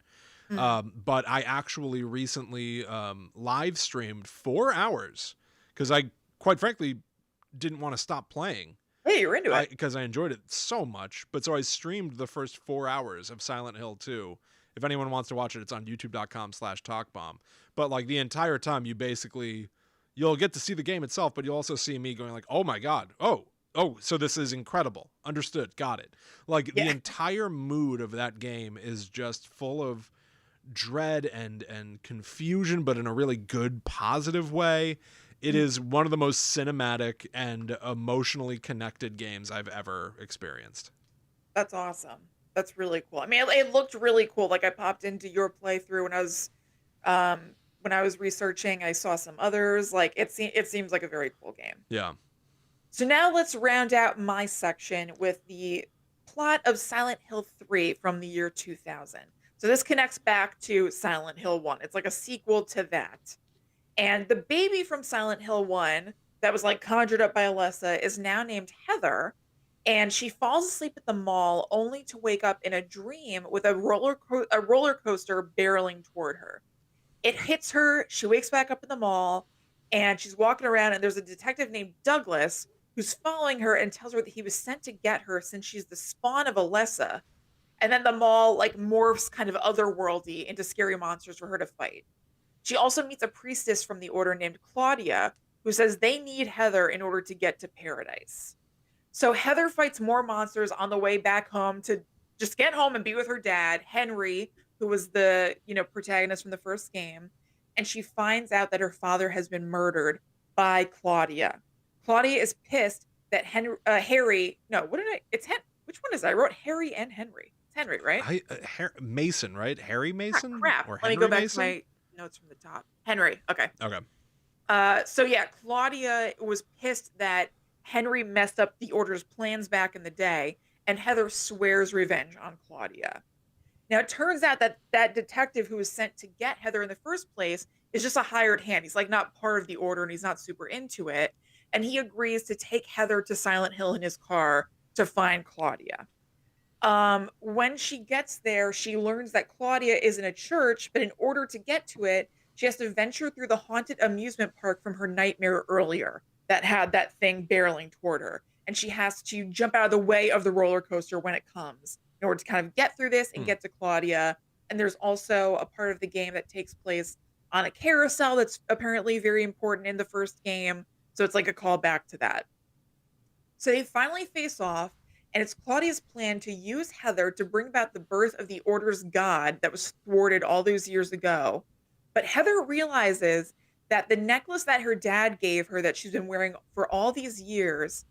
Mhm. But I actually recently live streamed 4 hours because I, quite frankly, didn't want to stop playing. Hey, you're into it. Because I enjoyed it so much. But so I streamed the first 4 hours of Silent Hill 2. If anyone wants to watch it, it's on youtube.com/talkbomb. But like the entire time, you'll get to see the game itself, but you'll also see me going like, oh my God. Oh, so this is incredible. Understood. Got it. Like the Yeah. entire mood of that game is just full of dread and confusion, but in a really good, positive way. It is one of the most cinematic and emotionally connected games I've ever experienced. That's awesome. That's really cool. I mean, it looked really cool. Like I popped into your playthrough when I was researching. I saw some others. Like it seems like a very cool game. Yeah. So now let's round out my section with the plot of Silent Hill 3 from the year 2000. So this connects back to Silent Hill 1. It's like a sequel to that. And the baby from Silent Hill 1 that was like conjured up by Alessa is now named Heather. And she falls asleep at the mall only to wake up in a dream with a roller coaster barreling toward her. It hits her, she wakes back up in the mall, and she's walking around, and there's a detective named Douglas who's following her and tells her that he was sent to get her since she's the spawn of Alessa. And then the mall like morphs kind of otherworldly into scary monsters for her to fight. She also meets a priestess from the order named Claudia, who says they need Heather in order to get to paradise. So Heather fights more monsters on the way back home to just get home and be with her dad, Henry, who was the, protagonist from the first game, and she finds out that her father has been murdered by Claudia. Claudia is pissed that Harry, no, what did I it's which one is that? I wrote Harry and Henry. It's Henry, right? Mason, right? Harry Mason Crap. or Let me go Henry back to Mason? my notes from the top. Henry. Okay. Okay. So yeah, Claudia was pissed that Henry messed up the Order's plans back in the day, and Heather swears revenge on Claudia. Now, it turns out that that detective who was sent to get Heather in the first place is just a hired hand. He's like not part of the Order, and he's not super into it. And he agrees to take Heather to Silent Hill in his car to find Claudia. When she gets there, she learns that Claudia is in a church, but in order to get to it, she has to venture through the haunted amusement park from her nightmare earlier. that had that thing barreling toward her. And she has to jump out of the way of the roller coaster when it comes in order to kind of get through this and Hmm. get to Claudia. And there's also a part of the game that takes place on a carousel that's apparently very important in the first game. So it's like a callback to that. So they finally face off, and it's Claudia's plan to use Heather to bring about the birth of the Order's god that was thwarted all those years ago. But Heather realizes that the necklace that her dad gave her that she's been wearing for all these years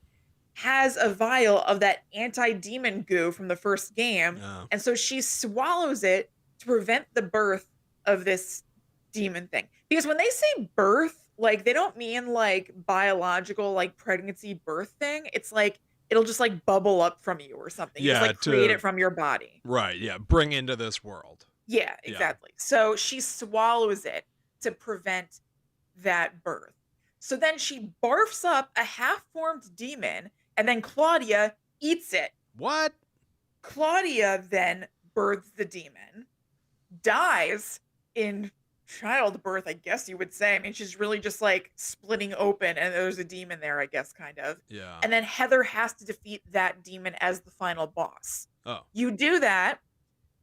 has a vial of that anti-demon goo from the first game, No. and so she swallows it to prevent the birth of this demon thing. Because when they say birth, like they don't mean like biological, like pregnancy birth thing. It's like it'll just like bubble up from you or something. You just Yeah, like create to it from your body. right, yeah, bring into this world. Yeah, Yeah. exactly. So she swallows it to prevent that birth. So then she barfs up a half-formed demon, and then Claudia eats it. What? Claudia then births the demon, dies in childbirth, I guess you would say. I mean, she's really just like splitting open, and there's a demon there, I guess, kind of. Yeah. And then Heather has to defeat that demon as the final boss. Oh. You do that,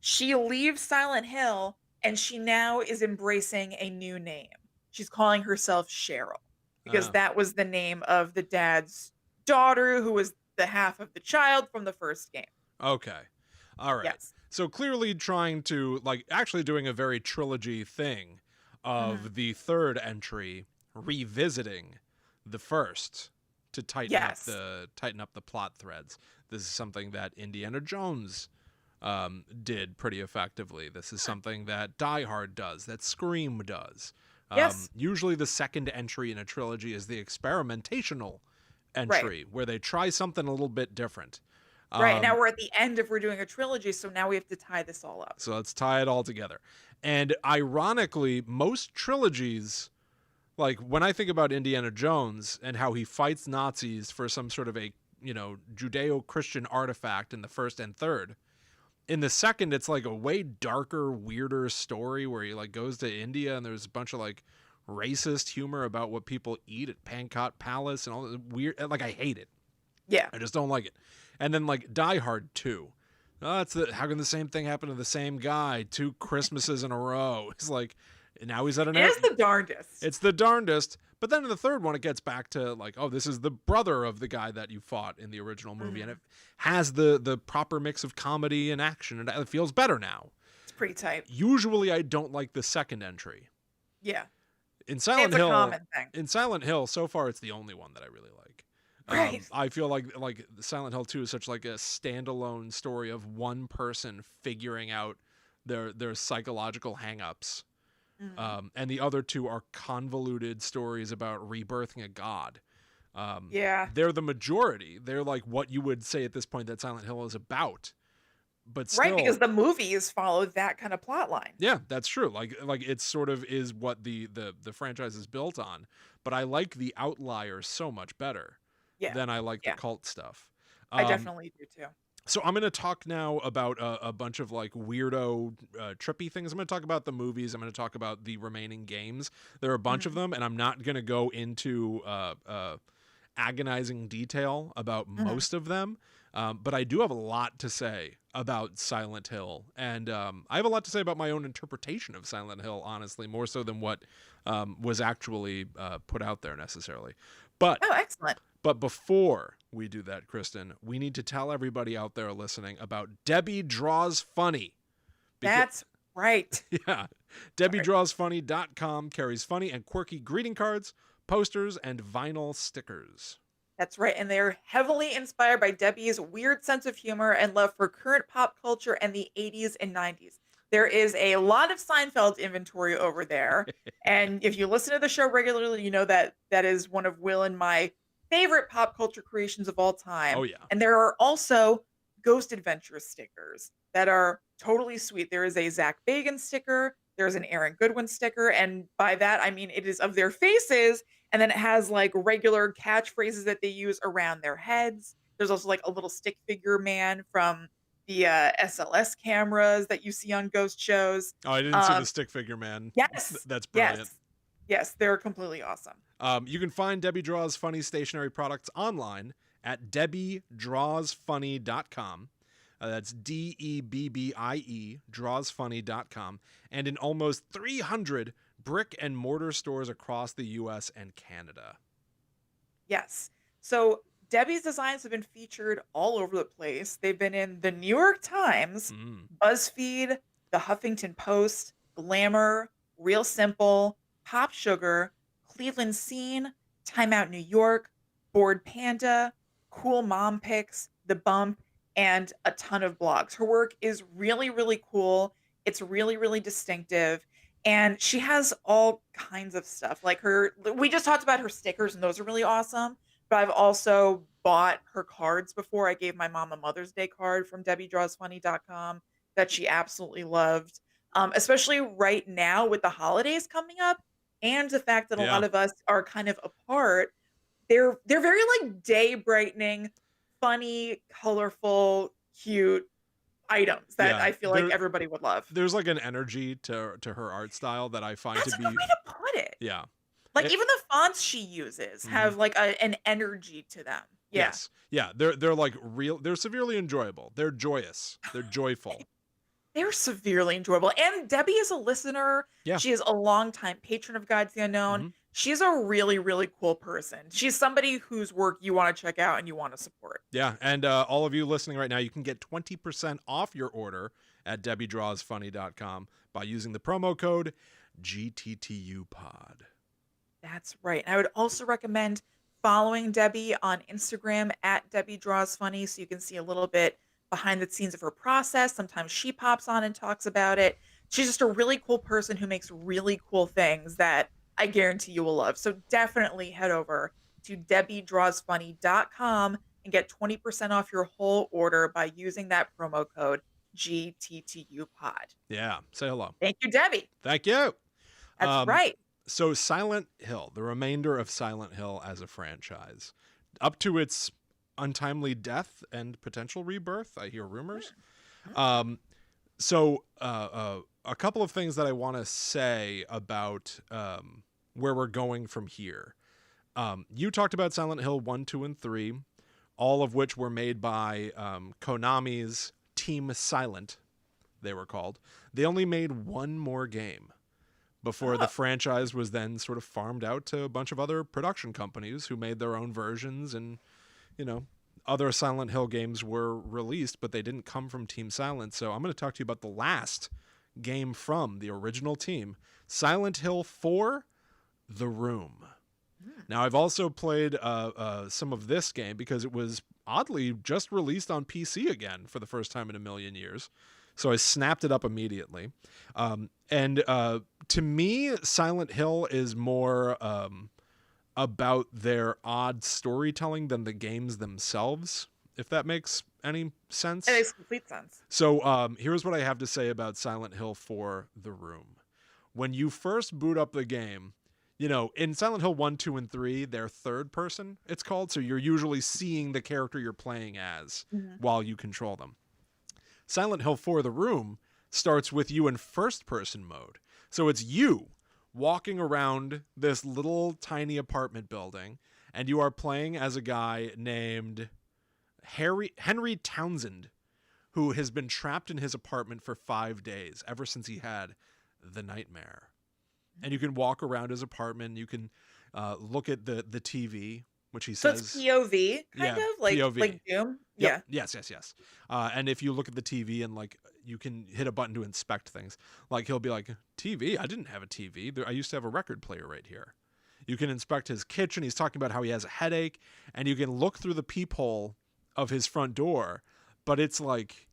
she leaves Silent Hill, and she now is embracing a new name. She's calling herself Cheryl because Oh. that was the name of the dad's daughter, who was the half of the child from the first game. Okay. All right. Yes. So clearly trying to, like, actually doing a very trilogy thing of Mhm. the third entry revisiting the first to Yes. tighten up the plot threads. This is something that Indiana Jones did pretty effectively. This is something that Die Hard does, that Scream does. Yes. Usually the second entry in a trilogy is the experimentational Right. entry where they try something a little bit different. Right. Now Um, we're at the end if we're doing a trilogy, so now we have to tie this all up. so let's tie it all together. And ironically, most trilogies, like when I think about Indiana Jones and how he fights Nazis for some sort of a, Judeo-Christian artifact in the first and third, in the second it's like a way darker, weirder story where he like goes to India and there's a bunch of like racist humor about what people eat at Pankot Palace and all the weird, like I hate it. Yeah. I just don't like it. And then like Die Hard 2. Oh, how can the same thing happen to the same guy 2 Christmases in a row? It's like now he's at an It is the darndest. It's the darndest. But then in the third one it gets back to like, oh, this is the brother of the guy that you fought in the original movie, and it has the proper mix of comedy and action, and it feels better now. It's pretty tight. Usually I don't like the second entry. Yeah. In Silent It's a Hill, common thing. in Silent Hill, so far it's the only one that I really like. Right. I feel like Silent Hill 2 is such like a standalone story of one person figuring out their psychological hangups. Mhm. And the other two are convoluted stories about rebirthing a god. Yeah. They're the majority. They're like what you would say at this point that Silent Hill is about. But still, Right, because the movies follow that kind of plot line. yeah, that's true. Like it sort of is what the franchise is built on. But I like the outliers so much better Yeah. than I like the Yeah. cult stuff. I definitely do too. So I'm going to talk now about a bunch of like weirdo, trippy things. I'm going to talk about the movies. I'm going to talk about the remaining games. There are a bunch of them, and I'm not going to go into agonizing detail about most of them. But I do have a lot to say about Silent Hill, and I have a lot to say about my own interpretation of Silent Hill, honestly, more so than what was actually put out there necessarily. But Oh, excellent. But before we do that, Kristen, we need to tell everybody out there listening about Debbie Draws Funny. That's right. Yeah. DebbieDrawsFunny.com carries funny and quirky greeting cards, posters, and vinyl stickers. That's right. And they're heavily inspired by Debbie's weird sense of humor and love for current pop culture and the 80s and 90s. There is a lot of Seinfeld inventory over there. And if you listen to the show regularly, you know that that is one of Will and my favorite pop culture creations of all time. Oh, yeah. And there are also Ghost Adventure stickers that are totally sweet. There is a Zach Bagans sticker, there's an Aaron Goodwin sticker, and by that I mean it is of their faces, and then it has like regular catchphrases that they use around their heads. There's also like a little stick figure man from the SLS cameras that you see on ghost shows. Oh, I didn't see the stick figure man. Yes. That's brilliant. Yes. Yes, they're completely awesome. You can find Debbie Draws Funny stationery products online at debbiedrawsfunny.com. That's DEBBIE, drawsfunny.com, and in almost 300 brick and mortar stores across the US and Canada. Yes. So Debbie's designs have been featured all over the place. They've been in the New York Times, Mm. BuzzFeed, the Huffington Post, Glamour, Real Simple, Pop Sugar, Cleveland Scene, Time Out New York, Bored Panda, Cool Mom Pics, The Bump, and a ton of blogs. Her work is really, really cool. It's really, really distinctive. And she has all kinds of stuff. Like we just talked about her stickers, and those are really awesome. But I've also bought her cards before. I gave my mom a Mother's Day card from debbiedrawsfunny.com that she absolutely loved. Especially right now with the holidays coming up and the fact that a Yeah. lot of us are kind of apart. They're very like day brightening, funny, colorful, cute items that Yeah. I feel like everybody would love. There's like an energy to her art style that I find That's to a be, good way to put it. yeah. Like, It- even the fonts she uses Mhm. have, like, an energy to them. Yeah. Yes. Yeah, they're like real, they're severely enjoyable. They're joyous. They're joyful. They're severely enjoyable, and Debbie is a listener. Yeah. She is a longtime patron of Gods the Unknown. Mhm. She's a really, really cool person. She's somebody whose work you wanna check out and you wanna support. Yeah, and all of you listening right now, you can get 20% off your order at debbiedrawsfunny.com by using the promo code GTTUpod. That's right. And I would also recommend following Debbie on Instagram at Debbie Draws Funny so you can see a little bit behind the scenes of her process. Sometimes she pops on and talks about it. She's just a really cool person who makes really cool things that I guarantee you will love. So definitely head over to debbiedrawsfunny.com and get 20% off your whole order by using that promo code GTTUpod. Yeah, say hello. Thank you, Debbie. Thank you. That's Um, right. So Silent Hill, the remainder of Silent Hill as a franchise, up to its untimely death and potential rebirth, I hear rumors. Um, a couple of things that I want to say about where we're going from here. You talked about Silent Hill 1, 2, and 3, all of which were made by Konami's Team Silent, they were called. They only made one more game before the franchise was then sort of farmed out to a bunch of other production companies who made their own versions, and, you know, other Silent Hill games were released, but they didn't come from Team Silent. So I'm going to talk to you about the last game from the original team, Silent Hill 4, The Room. Now, I've also played some of this game because it was oddly just released on PC again for the first time in a million years. So I snapped it up immediately. To me, Silent Hill is more about their odd storytelling than the games themselves, if that makes any sense. It makes complete sense. So here's what I have to say about Silent Hill 4, The Room. When you first boot up the game, you know, in Silent Hill 1, 2, and 3, they're third person, it's called. So you're usually seeing the character you're playing as while you control them. Silent Hill 4, The Room starts with you in first person mode. So it's you walking around this little tiny apartment building, and you are playing as a guy named Henry Townsend, who has been trapped in his apartment for 5 days, ever since he had the nightmare. And you can walk around his apartment. You can look at the TV, which he says. So it's POV, kind of like POV. like Doom. Yep. Yeah. Yes. And if you look at the TV and like you can hit a button to inspect things, like he'll be like, TV? I didn't have a TV. I used to have a record player right here. You can inspect his kitchen. He's talking about how he has a headache, and you can look through the peephole of his front door, but it's like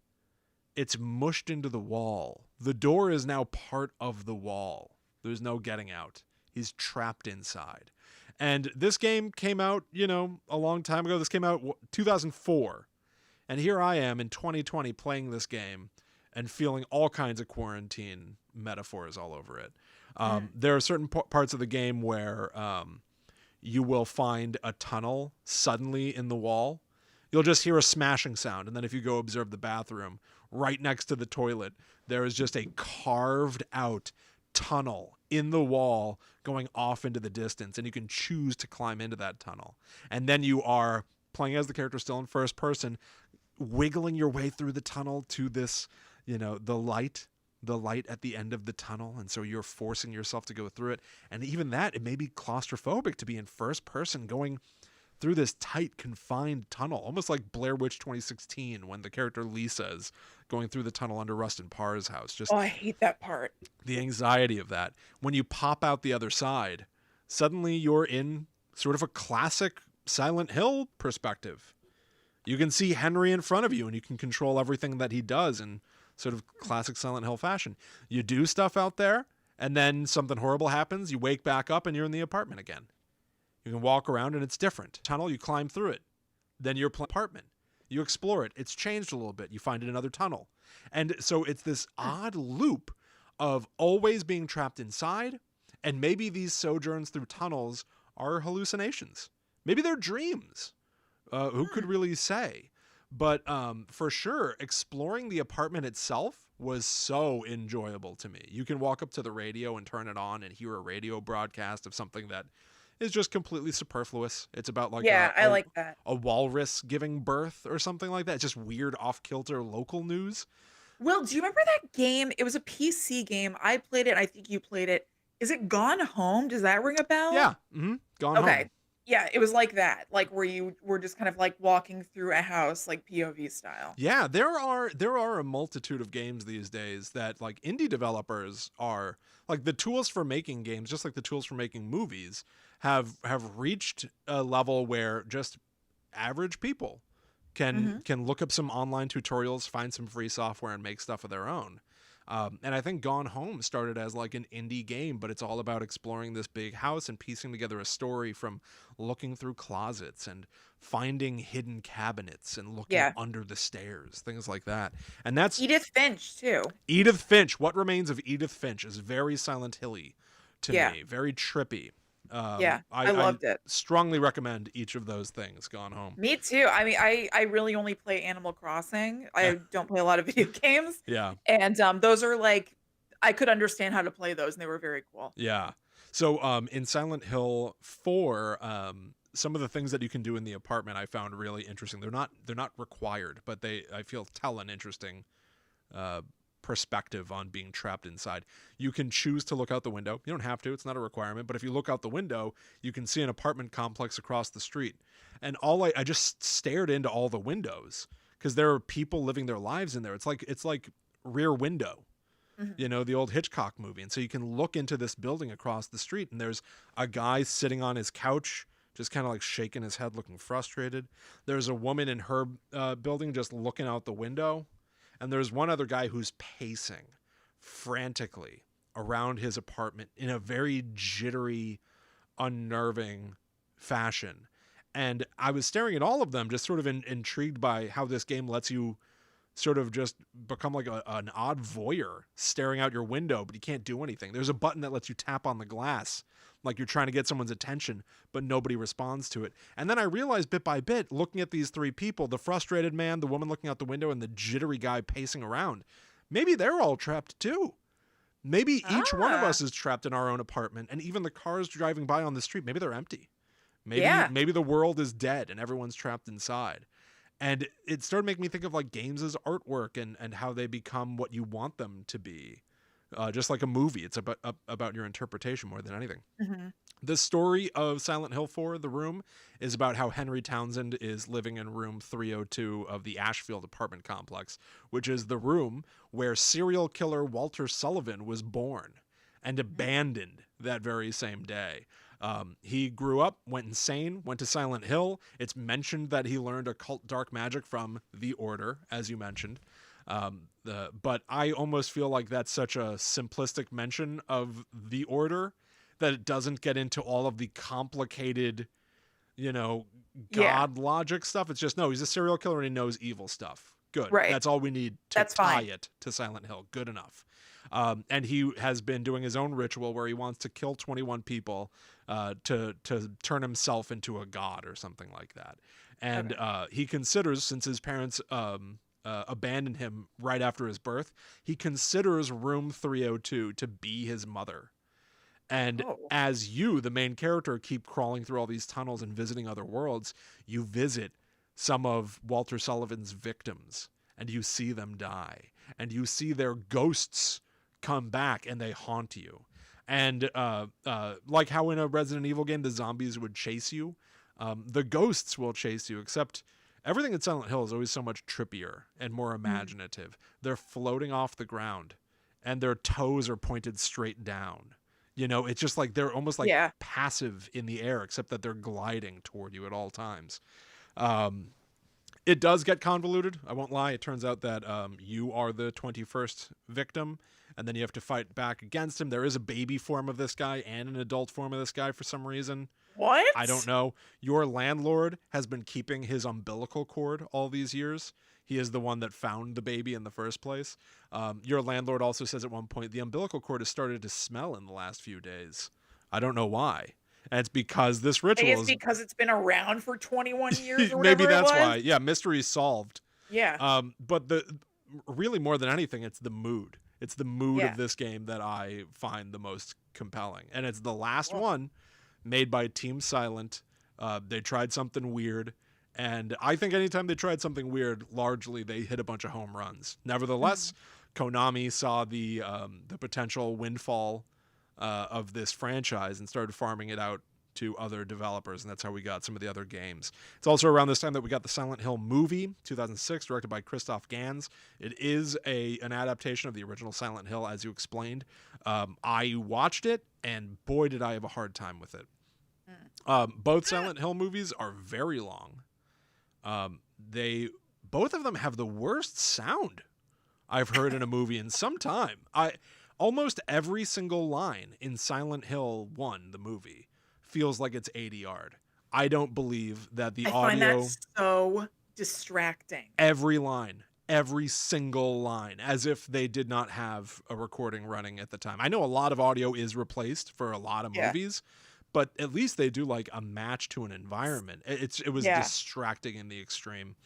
it's mushed into the wall. The door is now part of the wall. There's no getting out. He's trapped inside. And this game came out, you know, a long time ago. This came out 2004. And here I am in 2020 playing this game and feeling all kinds of quarantine metaphors all over it. There are certain parts of the game where you will find a tunnel suddenly in the wall. You'll just hear a smashing sound. And then if you go observe the bathroom, right next to the toilet, there is just a carved out tunnel in the wall going off into the distance, and you can choose to climb into that tunnel. And then you are playing as the character still in first person, wiggling your way through the tunnel to this, the light at the end of the tunnel. And so you're forcing yourself to go through it. And even that, it may be claustrophobic to be in first person going through this tight, confined tunnel, almost like Blair Witch 2016 when the character Lisa is going through the tunnel under Rustin Parr's house. Just, Oh, I hate that part. the anxiety of that. When you pop out the other side, suddenly you're in sort of a classic Silent Hill perspective. You can see Henry in front of you, and you can control everything that he does in sort of classic Silent Hill fashion. You do stuff out there, and then something horrible happens. You wake back up, and you're in the apartment again. You can walk around, and it's different. Tunnel, you climb through it. Then you're apartment. You explore it. It's changed a little bit. You find another tunnel. And so it's this odd loop of always being trapped inside, and maybe these sojourns through tunnels are hallucinations. Maybe they're dreams. Who could really say? But for sure, exploring the apartment itself was so enjoyable to me. You can walk up to the radio and turn it on and hear a radio broadcast of something that is just completely superfluous. It's about like I like that. a walrus giving birth or something like that. It's just weird off-kilter local news. Will, do you remember that game? It was a PC game. I played it. I think you played it. Is it Gone Home? Does that ring a bell? Yeah. Gone Okay. Home. Yeah, it was like that, like where you were just kind of like walking through a house, like POV style. Yeah, there are a multitude of games these days that like indie developers are like the tools for making games, just like the tools for making movies, have reached a level where just average people can look up some online tutorials, find some free software, and make stuff of their own. And I think Gone Home started as like an indie game, but it's all about exploring this big house and piecing together a story from looking through closets and finding hidden cabinets and looking under the stairs, things like that. And that's Edith Finch too. Edith Finch. What Remains of Edith Finch is very Silent Hill-y to Yeah. me, very trippy. I loved it. Strongly recommend each of those things. Gone Home. Me too. I mean, I really only play Animal Crossing. I don't play a lot of video games. Yeah. And those are like, I could understand how to play those, and they were very cool. Yeah. So in Silent Hill 4, some of the things that you can do in the apartment I found really interesting. They're not required, but I feel tell an interesting perspective on being trapped inside. You can choose to look out the window. You don't have to, it's not a requirement, but if you look out the window, you can see an apartment complex across the street. And I just stared into all the windows because there are people living their lives in there. It's like Rear Window. The old Hitchcock movie. And so you can look into this building across the street, and there's a guy sitting on his couch, just kind of like shaking his head, looking frustrated. There's a woman in her building just looking out the window. And there's one other guy who's pacing frantically around his apartment in a very jittery, unnerving fashion. And I was staring at all of them, just sort of intrigued by how this game lets you sort of just become like an odd voyeur staring out your window, but you can't do anything. There's a button that lets you tap on the glass like you're trying to get someone's attention, but nobody responds to it. And then I realized bit by bit, looking at these three people, the frustrated man, the woman looking out the window, and the jittery guy pacing around, maybe they're all trapped too. Maybe each one of us is trapped in our own apartment, and even the cars driving by on the street, maybe they're empty. Maybe the world is dead and everyone's trapped inside. And it started making me think of like games as artwork and how they become what you want them to be. Just like a movie, it's about your interpretation more than anything. The story of Silent Hill 4, The Room, is about how Henry Townsend is living in room 302 of the Ashfield apartment complex, which is the room where serial killer Walter Sullivan was born and abandoned that very same day. He grew up, went insane, went to Silent Hill. It's mentioned that he learned occult dark magic from the Order, as you mentioned. But I almost feel like that's such a simplistic mention of the Order that it doesn't get into all of the complicated, God logic stuff. It's just, no, he's a serial killer and he knows evil stuff. Good. Right. That's all we need to tie it to Silent Hill. Good enough. And he has been doing his own ritual where he wants to kill 21 people to turn himself into a god or something like that. And he considers, since his parents abandoned him right after his birth, he considers room 302 to be his mother. And Oh. as you, the main character, keep crawling through all these tunnels and visiting other worlds, you visit some of Walter Sullivan's victims and you see them die. And you see their ghosts come back and they haunt you. And like how in a Resident Evil game, the zombies would chase you, the ghosts will chase you, except everything in Silent Hill is always so much trippier and more imaginative. They're floating off the ground and their toes are pointed straight down. You know, it's just like they're almost like Yeah. passive in the air, except that they're gliding toward you at all times. Um, it does get convoluted. I won't lie. It turns out that you are the 21st victim, and then you have to fight back against him. There is a baby form of this guy and an adult form of this guy for some reason. What? I don't know. Your landlord has been keeping his umbilical cord all these years. He is the one that found the baby in the first place. Your landlord also says at one point the umbilical cord has started to smell in the last few days. I don't know why. And it's because this I ritual guess is because it's been around for 21 years or maybe whatever it that's was. why. Yeah, mystery solved. Yeah. But the really more than anything, it's the mood. It's the mood Yeah. of this game that I find the most compelling. And it's the last Well, one made by Team Silent. They tried something weird. And I think anytime they tried something weird, largely they hit a bunch of home runs. Nevertheless, Konami saw the potential windfall of this franchise and started farming it out to other developers, and that's how we got some of the other games. It's also around this time that we got the Silent Hill movie, 2006, directed by Christoph Gans. It is an adaptation of the original Silent Hill, as you explained. I watched it, and boy, did I have a hard time with it. Both Silent Hill movies are very long. They both of them have the worst sound I've heard in a movie in some time. Almost every single line in Silent Hill 1, the movie, feels like it's ADR'd. I don't believe that the I find audio, that so distracting. every line, every single line, as if they did not have a recording running at the time. I know a lot of audio is replaced for a lot of Yeah. movies, but at least they do like a match to an environment. It was Yeah. distracting in the extreme.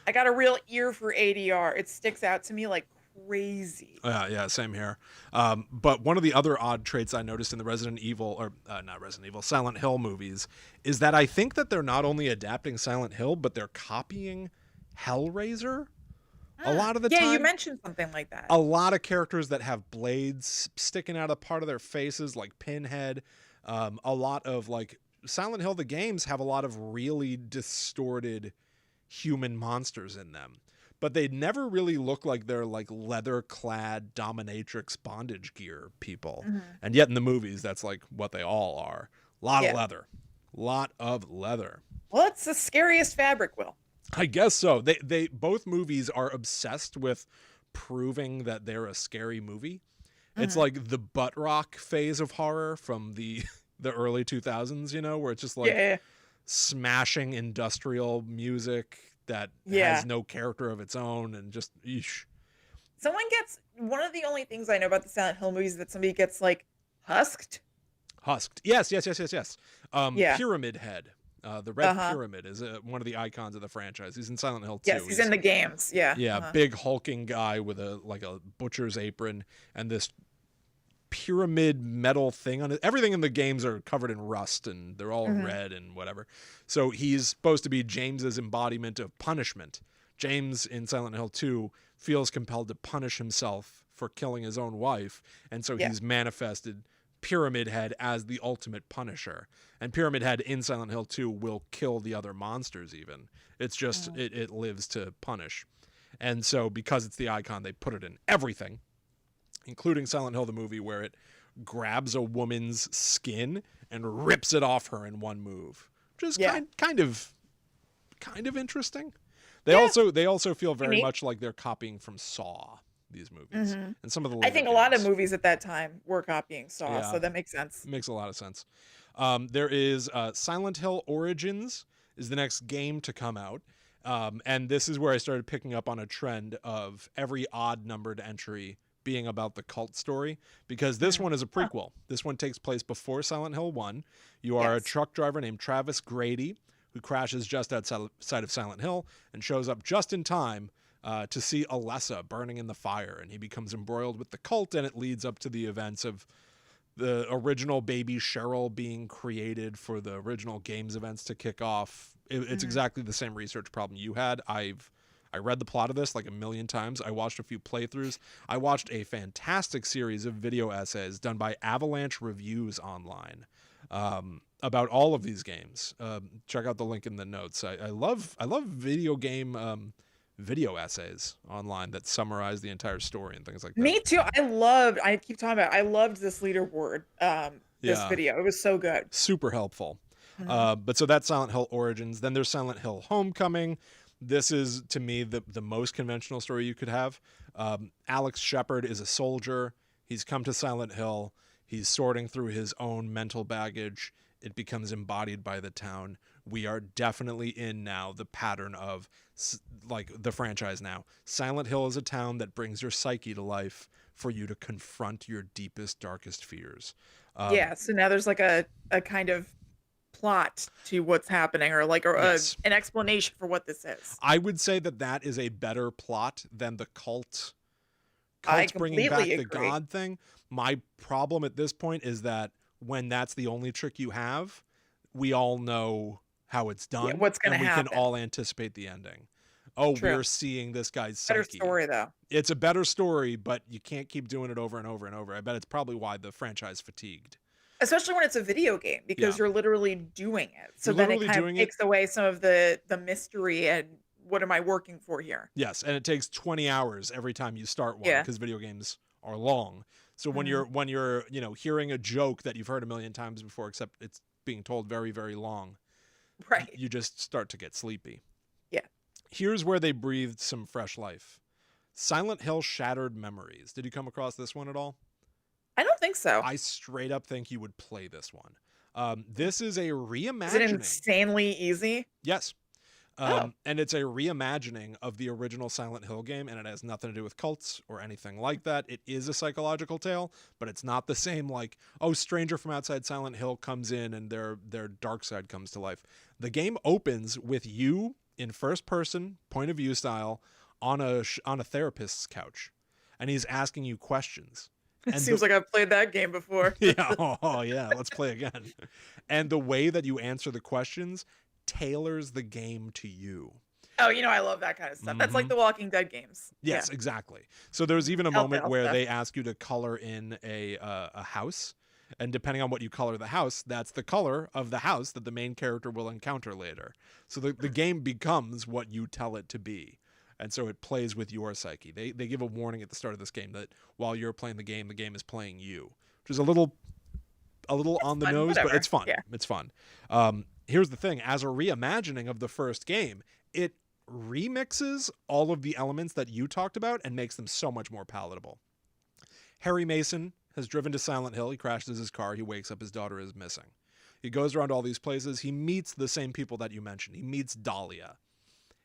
I got a real ear for ADR. It sticks out to me like crazy. Yeah, same here. But one of the other odd traits I noticed in the Resident Evil, or not Resident Evil, Silent Hill movies, is that I think that they're not only adapting Silent Hill, but they're copying Hellraiser a lot of the Yeah, time. you mentioned something like that. A lot of characters that have blades sticking out of part of their faces, like Pinhead. A lot of like Silent Hill, the games have a lot of really distorted human monsters in them, but they never really look like they're like leather-clad dominatrix bondage gear people. And yet in the movies, that's like what they all are. Lot of leather. Well, it's the scariest fabric, Will. I guess so. They both movies are obsessed with proving that they're a scary movie. It's like the butt rock phase of horror from the early 2000s, you know, where it's just like smashing industrial music that has no character of its own and just eesh. One of the only things I know about the Silent Hill movies is that somebody gets like husked. Yes. Yeah. Pyramid Head. The Red Pyramid is one of the icons of the franchise. He's in Silent Hill 2. Yes, he's in the games. Yeah. Yeah, big hulking guy with a butcher's apron and this pyramid metal thing on it. Everything in the games are covered in rust and they're all red and whatever. So he's supposed to be James's embodiment of punishment. James in Silent Hill 2 feels compelled to punish himself for killing his own wife, and so he's manifested Pyramid Head as the ultimate punisher. And Pyramid Head in Silent Hill 2 will kill the other monsters even. It's just it lives to punish. And so because it's the icon, they put it in everything, including Silent Hill the movie, where it grabs a woman's skin and rips it off her in one move, which is kind of interesting. They also feel very much like they're copying from Saw, these movies, and some of the I think a lot of movies at that time were copying Saw, so that makes sense. Makes a lot of sense. There is Silent Hill Origins is the next game to come out. And this is where I started picking up on a trend of every odd numbered entry being about the cult story, because this one is a prequel. This one takes place before Silent Hill 1. You are a truck driver named Travis Grady who crashes just outside of Silent Hill and shows up just in time to see Alessa burning in the fire, and he becomes embroiled with the cult, and it leads up to the events of the original baby Cheryl being created for the original games events to kick off. It's exactly the same research problem you had. I read the plot of this like a million times. I watched a few playthroughs. I watched a fantastic series of video essays done by Avalanche Reviews online about all of these games. Check out the link in the notes. I love video game video essays online that summarize the entire story and things like that. Me too. I keep talking about, I loved this leaderboard, this video. It was so good. Super helpful. But so that's Silent Hill Origins. Then there's Silent Hill Homecoming. This is, to me, the most conventional story you could have. Alex Shepard is a soldier. He's come to Silent Hill. He's sorting through his own mental baggage. It becomes embodied by the town. We are definitely in now the pattern of, like, the franchise now. Silent Hill is a town that brings your psyche to life for you to confront your deepest, darkest fears. Yeah, so now there's like a kind of plot to what's happening, or like Yes. an explanation for what this is. I would say that is a better plot than the cults I bringing back completely the agree. god thing. My problem at this point is that when that's the only trick you have, we all know how it's done. Yeah, what's gonna and we happen. can all anticipate the ending. Oh, True. we're seeing this guy's Better psyche. story though. It's a better story, but you can't keep doing it over and over and over. I bet it's probably why the franchise fatigued. Especially when it's a video game, because Yeah. you're literally doing it. So You're then it literally kind of doing it. takes away some of the mystery and what am I working for here? Yes, and it takes 20 hours every time you start one Yeah. because video games are long. So when you're hearing a joke that you've heard a million times before, except it's being told very, very long, Right. you just start to get sleepy. Yeah. Here's where they breathed some fresh life. Silent Hill Shattered Memories. Did you come across this one at all? I don't think so. I straight up think you would play this one. This is a reimagining. Is it insanely easy? Yes. Oh. And it's a reimagining of the original Silent Hill game, and it has nothing to do with cults or anything like that. It is a psychological tale, but it's not the same like, oh, stranger from outside Silent Hill comes in and their dark side comes to life. The game opens with you in first person, point of view style, on a therapist's couch, and he's asking you questions. It seems like I've played that game before. Yeah, oh yeah, let's play again. And the way that you answer the questions tailors the game to you. Oh, I love that kind of stuff. That's like the Walking Dead games. Yes, exactly. So there's even a Telltale moment where stuff. they ask you to color in a house, and depending on what you color the house, that's the color of the house that the main character will encounter later. So the game becomes what you tell it to be. And so it plays with your psyche. They give a warning at the start of this game that while you're playing the game is playing you, which is a little on the fun, nose, whatever. but it's fun. Yeah. It's fun. Here's the thing: as a reimagining of the first game, it remixes all of the elements that you talked about and makes them so much more palatable. Harry Mason has driven to Silent Hill. He crashes his car. He wakes up. His daughter is missing. He goes around all these places. He meets the same people that you mentioned. He meets Dahlia.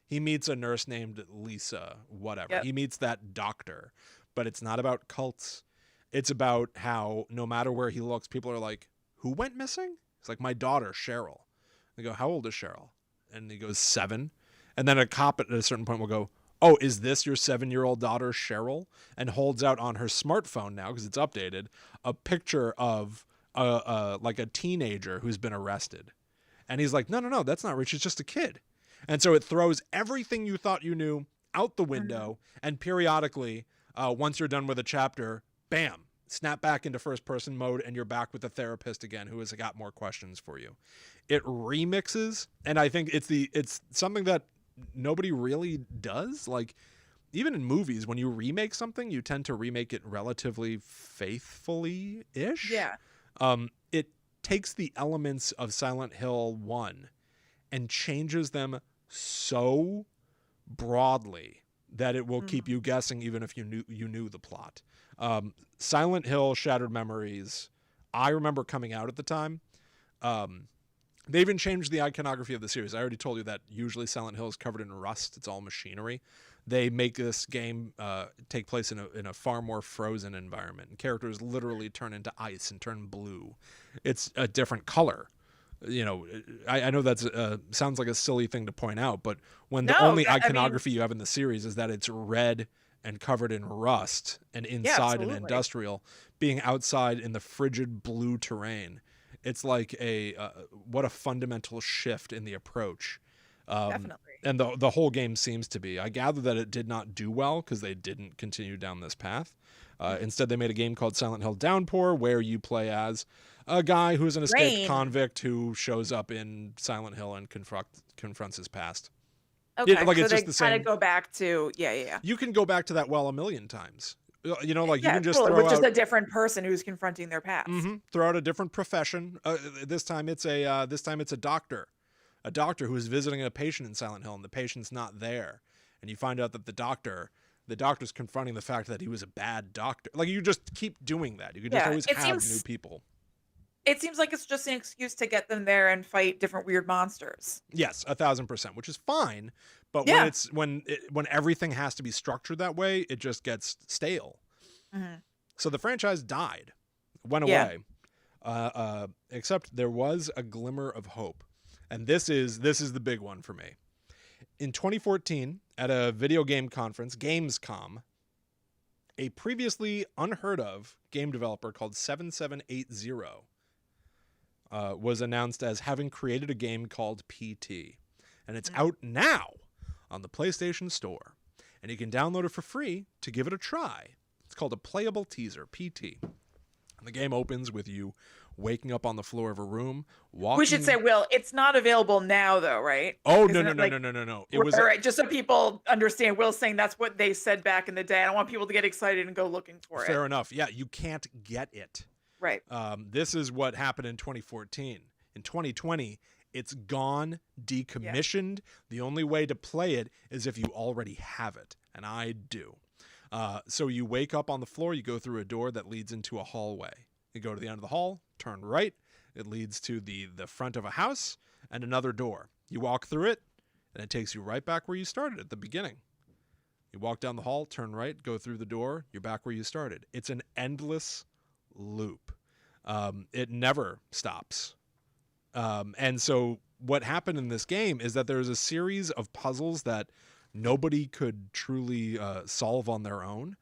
He meets a nurse named Lisa, whatever. Yep. He meets that doctor. But it's not about cults. It's about how no matter where he looks, people are like, who went missing? It's like, my daughter, Cheryl. They go, how old is Cheryl? And he goes, 7. And then a cop at a certain point will go, oh, is this your 7-year-old daughter, Cheryl? And holds out on her smartphone now, because it's updated, a picture of like a teenager who's been arrested. And he's like, no, that's not Rich. It's just a kid. And so it throws everything you thought you knew out the window. And periodically, once you're done with a chapter, bam, snap back into first person mode, and you're back with the therapist again, who has got more questions for you. It remixes, and I think it's something that nobody really does. Like, even in movies, when you remake something, you tend to remake it relatively faithfully-ish. Yeah. It takes the elements of Silent Hill 1 and changes them so broadly that it will keep you guessing even if you knew the plot. Silent Hill Shattered Memories, I remember coming out at the time. They even changed the iconography of the series. I already told you that usually Silent Hill is covered in rust. It's all machinery. They make this game take place in a far more frozen environment. And characters literally turn into ice and turn blue. It's a different color. I know that's sounds like a silly thing to point out, but when the only iconography you have in the series is that it's red and covered in rust and Yeah, inside an absolutely. industrial, being outside in the frigid blue terrain. It's like what a fundamental shift in the approach. Definitely. And the whole game seems to be. I gather that it did not do well because they didn't continue down this path. Instead, they made a game called Silent Hill Downpour, where you play as a guy who's an escaped Rain. convict who shows up in Silent Hill and confronts his past. Yeah, Okay, like so it's they just the kind of same. go back to yeah. You can go back to that well a million times. Like you Yeah, can just totally, throw with just out a different person who's confronting their past. throw out a different profession. This time it's a doctor, who is visiting a patient in Silent Hill, and the patient's not there, and you find out that the doctor's confronting the fact that he was a bad doctor. Like you just keep doing that. You could just Yeah, always have new people. it seems like it's just an excuse to get them there and fight different weird monsters. Yes, 1,000%, which is fine. But Yeah. when everything has to be structured that way, it just gets stale. Mhm. So the franchise died, went Yeah. away. Except there was a glimmer of hope, and this is the big one for me. In 2014, at a video game conference, Gamescom, a previously unheard of game developer called 7780 was announced as having created a game called PT. And it's out now on the PlayStation Store. And you can download it for free to give it a try. It's called a playable teaser, PT. And the game opens with you waking up on the floor of a room, walking... We should say, Will, it's not available now, though, right? Oh, Isn't no. it like... It was... All right, just so people understand, Will's saying that's what they said back in the day. I don't want people to get excited and go looking for it. Fair enough. Yeah, you can't get it. Right. This is what happened in 2014. In 2020, it's gone, decommissioned. Yeah. The only way to play it is if you already have it, and I do. So you wake up on the floor, you go through a door that leads into a hallway. You go to the end of the hall, turn right. It leads to the front of a house and another door. You walk through it, and it takes you right back where you started at the beginning. You walk down the hall, turn right, go through the door, you're back where you started. It's an endless loop. It never stops. And so what happened in this game is that there's a series of puzzles that nobody could truly solve on their own.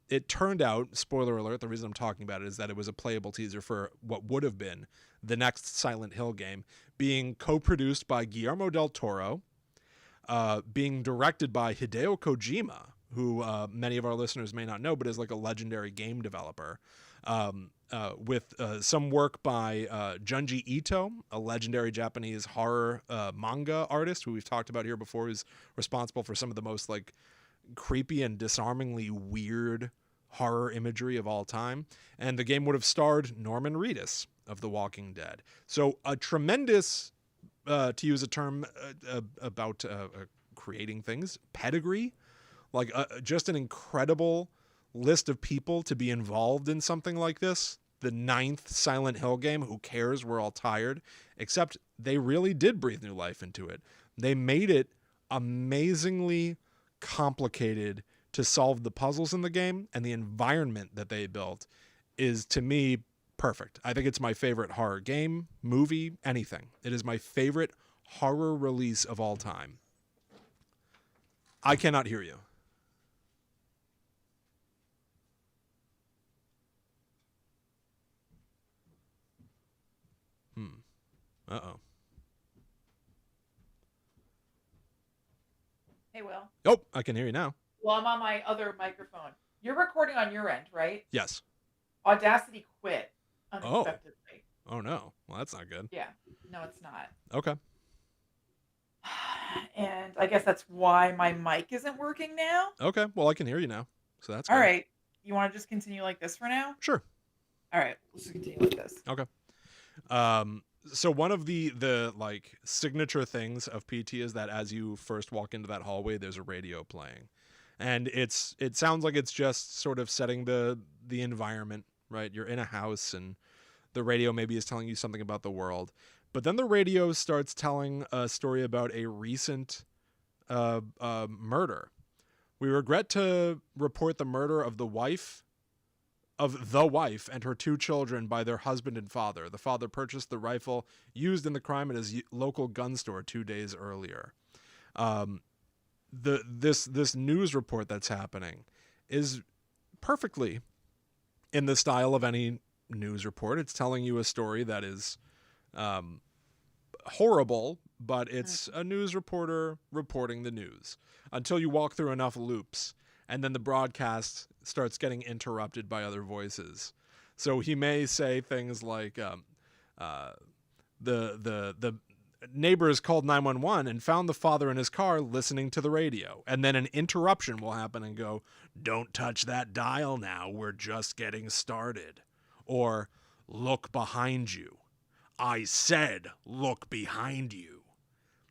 It turned out, spoiler alert, the reason I'm talking about it is that it was a playable teaser for what would have been the next Silent Hill game, being co-produced by Guillermo del Toro, being directed by Hideo Kojima, who many of our listeners may not know, but is like a legendary game developer, with some work by Junji Ito, a legendary Japanese horror manga artist who we've talked about here before, who's responsible for some of the most like creepy and disarmingly weird horror imagery of all time. And the game would have starred Norman Reedus of The Walking Dead. So a tremendous, to use a term about creating things, pedigree, like just an incredible list of people to be involved in something like this. The 9th Silent Hill game, who cares? We're all tired. Except they really did breathe new life into it. They made it amazingly complicated to solve the puzzles in the game, and the environment that they built is, to me, perfect. I think it's my favorite horror game, movie, anything. It is my favorite horror release of all time. I cannot hear you. Uh-oh. Hey, Will. Oh, I can hear you now. Well, I'm on my other microphone. You're recording on your end, right? Yes. Audacity quit unexpectedly. Oh no. Well, that's not good. Yeah. No, it's not. Okay. And I guess that's why my mic isn't working now. Okay. Well, I can hear you now. So that's all good. right. You want to just continue like this for now? Sure. All right. Let's just continue like this. Okay. So one of the like signature things of PT is that as you first walk into that hallway, there's a radio playing, and it sounds like it's just sort of setting the environment, right? You're in a house and the radio maybe is telling you something about the world, but then the radio starts telling a story about a recent murder. We regret to report the murder of the wife and her 2 children by their husband and father. The father purchased the rifle used in the crime at his local gun store 2 days earlier. this news report that's happening is perfectly in the style of any news report. It's telling you a story that is horrible, but it's a news reporter reporting the news until you walk through enough loops, and then the broadcast starts getting interrupted by other voices. So he may say things like, the neighbors called 911 and found the father in his car listening to the radio. And then an interruption will happen and go, "Don't touch that dial now. We're just getting started." Or, "Look behind you. I said, look behind you."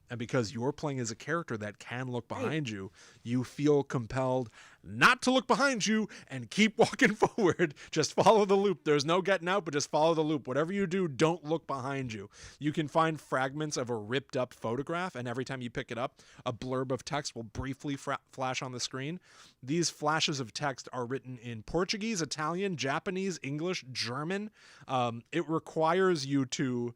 And because you're playing as a character that can look behind you, you feel compelled not to look behind you and keep walking forward. Just follow the loop. There's no getting out, but just follow the loop. Whatever you do, don't look behind you. You can find fragments of a ripped up photograph, and every time you pick it up, a blurb of text will briefly flash on the screen. These flashes of text are written in Portuguese, Italian, Japanese, English, German. It requires you to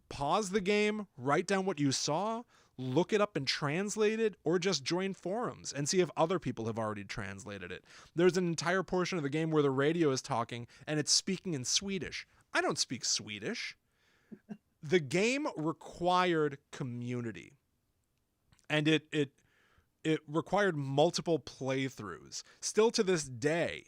pause the game, write down what you saw, look it up and translate it, or just join forums and see if other people have already translated it. There's an entire portion of the game where the radio is talking and it's speaking in Swedish. I don't speak Swedish. The game required community, and it required multiple playthroughs. Still to this day,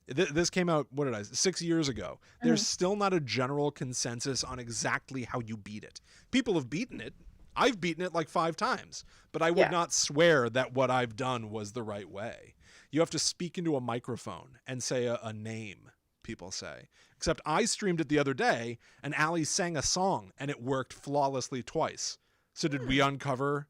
this came out, 6 years ago. There's still not a general consensus on exactly how you beat it. People have beaten it. I've beaten it 5 times, but I would not swear that what I've done was the right way. You have to speak into a microphone and say a name, people say. Except I streamed it the other day, and Allie sang a song, and it worked flawlessly twice. So did we uncover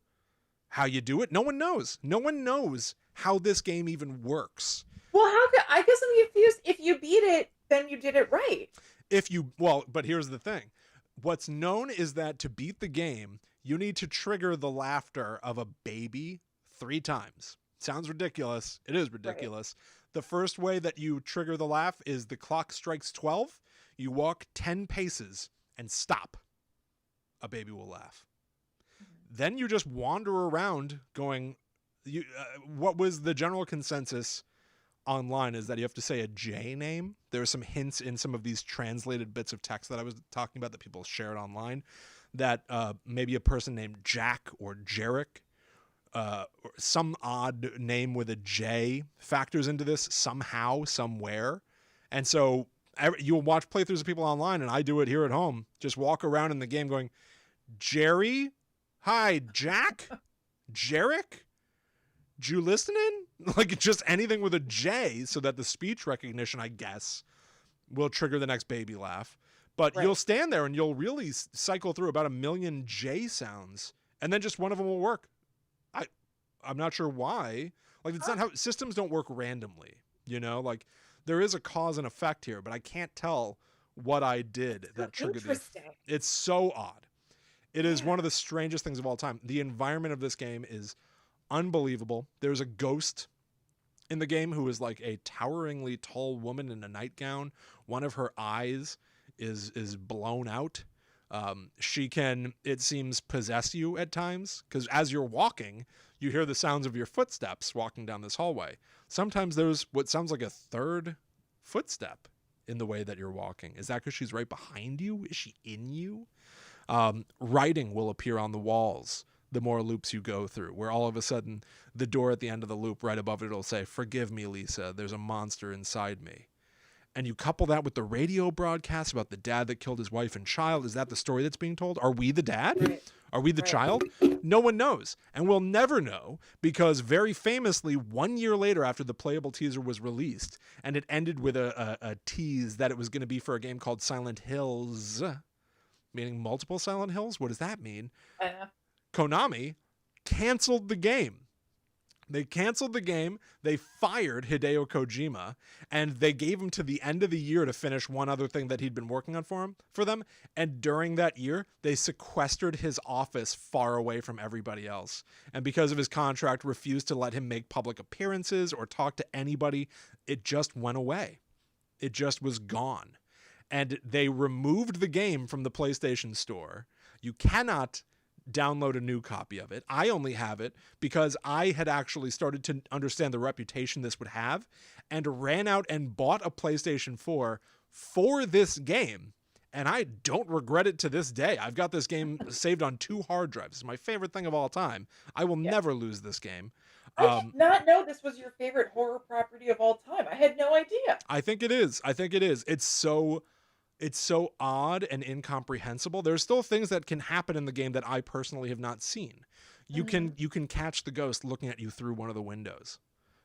how you do it? No one knows. No one knows how this game even works. Well, I guess I'm confused. If you beat it, then you did it right. But here's the thing. What's known is that to beat the game, you need to trigger the laughter of a baby 3 times. Sounds ridiculous. It is ridiculous. Right. The first way that you trigger the laugh is the clock strikes 12. You walk 10 paces and stop. A baby will laugh. Then you just wander around going, what was the general consensus online is that you have to say a J name. There are some hints in some of these translated bits of text that I was talking about that people shared online, that maybe a person named Jack or Jarek, or some odd name with a J factors into this somehow, somewhere. And so you'll watch playthroughs of people online, and I do it here at home. Just walk around in the game going, "Jerry? Hi, Jack? Jarek? You listening?" Just anything with a J, so that the speech recognition, I guess, will trigger the next baby laugh. But you'll stand there and you'll really cycle through about 1 million J sounds, and then just one of them will work. I'm not sure why. It's not how systems don't work randomly. There is a cause and effect here, but I can't tell what I did that triggered it. It's so odd. It is one of the strangest things of all time. The environment of this game is unbelievable. There's a ghost in the game who is a toweringly tall woman in a nightgown. One of her eyes is blown out. She can, it seems, possess you at times, because as you're walking, you hear the sounds of your footsteps walking down this hallway. Sometimes there's what sounds like a third footstep in the way that you're walking. Is that because she's right behind you? Is she in you? Writing will appear on the walls the more loops you go through, where all of a sudden the door at the end of the loop right above it will say, "Forgive me, Lisa, there's a monster inside me." And you couple that with the radio broadcast about the dad that killed his wife and child. Is that the story that's being told? Are we the dad? Right. Are we the child? No one knows. And we'll never know, because very famously, 1 year later after the playable teaser was released, and it ended with a tease that it was going to be for a game called Silent Hills, meaning multiple Silent Hills? What does that mean? Konami canceled the game. They canceled the game, they fired Hideo Kojima, and they gave him to the end of the year to finish one other thing that he'd been working on for them. And during that year, they sequestered his office far away from everybody else. And because of his contract, refused to let him make public appearances or talk to anybody. It just went away. It just was gone. And they removed the game from the PlayStation Store. You cannot download a new copy of it. I only have it because I had actually started to understand the reputation this would have and ran out and bought a PlayStation 4 for this game. And I don't regret it to this day. I've got this game saved on 2 hard drives. It's my favorite thing of all time. I will Yeah. never lose this game. I did not know this was your favorite horror property of all time. I had no idea. I think it is. I think it is. It's so odd and incomprehensible. There's still things that can happen in the game that I personally have not seen. You can catch the ghost looking at you through one of the windows.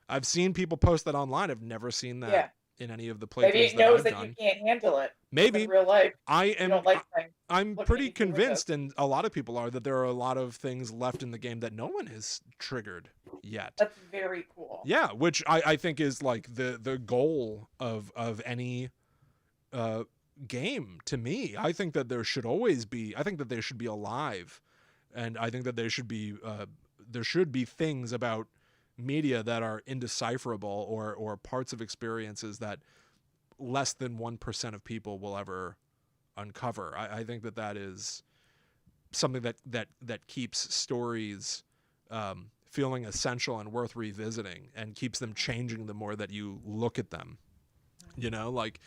I've seen people post that online. I've never seen that Yeah. in any of the Maybe playthroughs it that knows I've that done. you can't handle it. Maybe In real life. I You am. don't like things I'm looking pretty at you through windows. convinced, and a lot of people are, that there are a lot of things left in the game that no one has triggered yet. That's very cool. Yeah, which I think is like the goal of any game to me. I think that there should always be. I think that they should be alive, and I think that they should be. There should be things about media that are indecipherable or parts of experiences that less than 1% of people will ever uncover. I think that is something that keeps stories feeling essential and worth revisiting, and keeps them changing the more that you look at them. You know, like,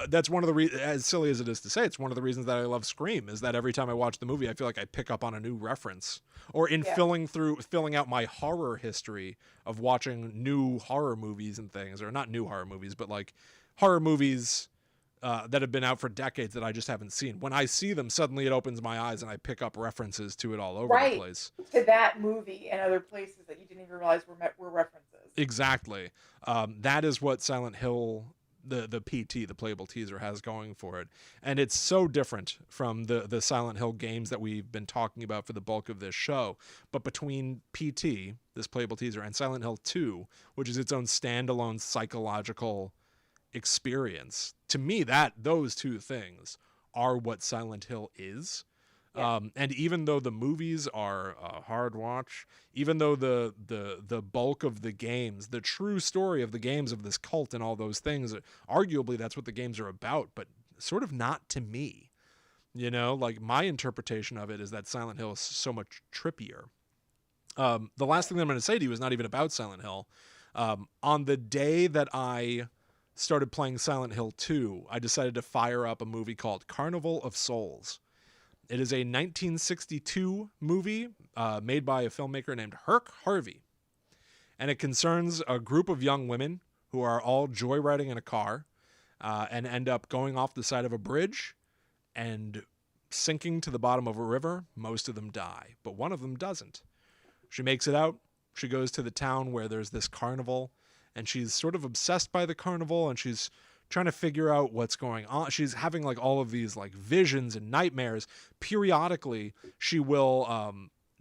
that's one of the as silly as it is to say, it's one of the reasons that I love Scream, is that every time I watch the movie, I feel like I pick up on a new reference. Or in filling out my horror history of watching new horror movies and things, or not new horror movies, but like horror movies that have been out for decades that I just haven't seen. When I see them, suddenly it opens my eyes and I pick up references to it all over the place. To that movie and other places that you didn't even realize were references. Exactly. That is what Silent Hill, the PT, the playable teaser, has going for it. And it's so different from the Silent Hill games that we've been talking about for the bulk of this show. But between PT, this playable teaser, and Silent Hill 2, which is its own standalone psychological experience, to me, those two things are what Silent Hill is. Yeah. And even though the movies are a hard watch, even though the bulk of the games, the true story of the games of this cult and all those things, arguably that's what the games are about, but sort of not to me. You know, like, my interpretation of it is that Silent Hill is so much trippier. The last thing that I'm going to say to you is not even about Silent Hill. On the day that I started playing Silent Hill 2, I decided to fire up a movie called Carnival of Souls. It is a 1962 movie made by a filmmaker named Herc Harvey. And it concerns a group of young women who are all joyriding in a car and end up going off the side of a bridge and sinking to the bottom of a river. Most of them die, but one of them doesn't. She makes it out. She goes to the town where there's this carnival, and she's sort of obsessed by the carnival, and she's trying to figure out what's going on. She's having like all of these like visions and nightmares. Periodically, she will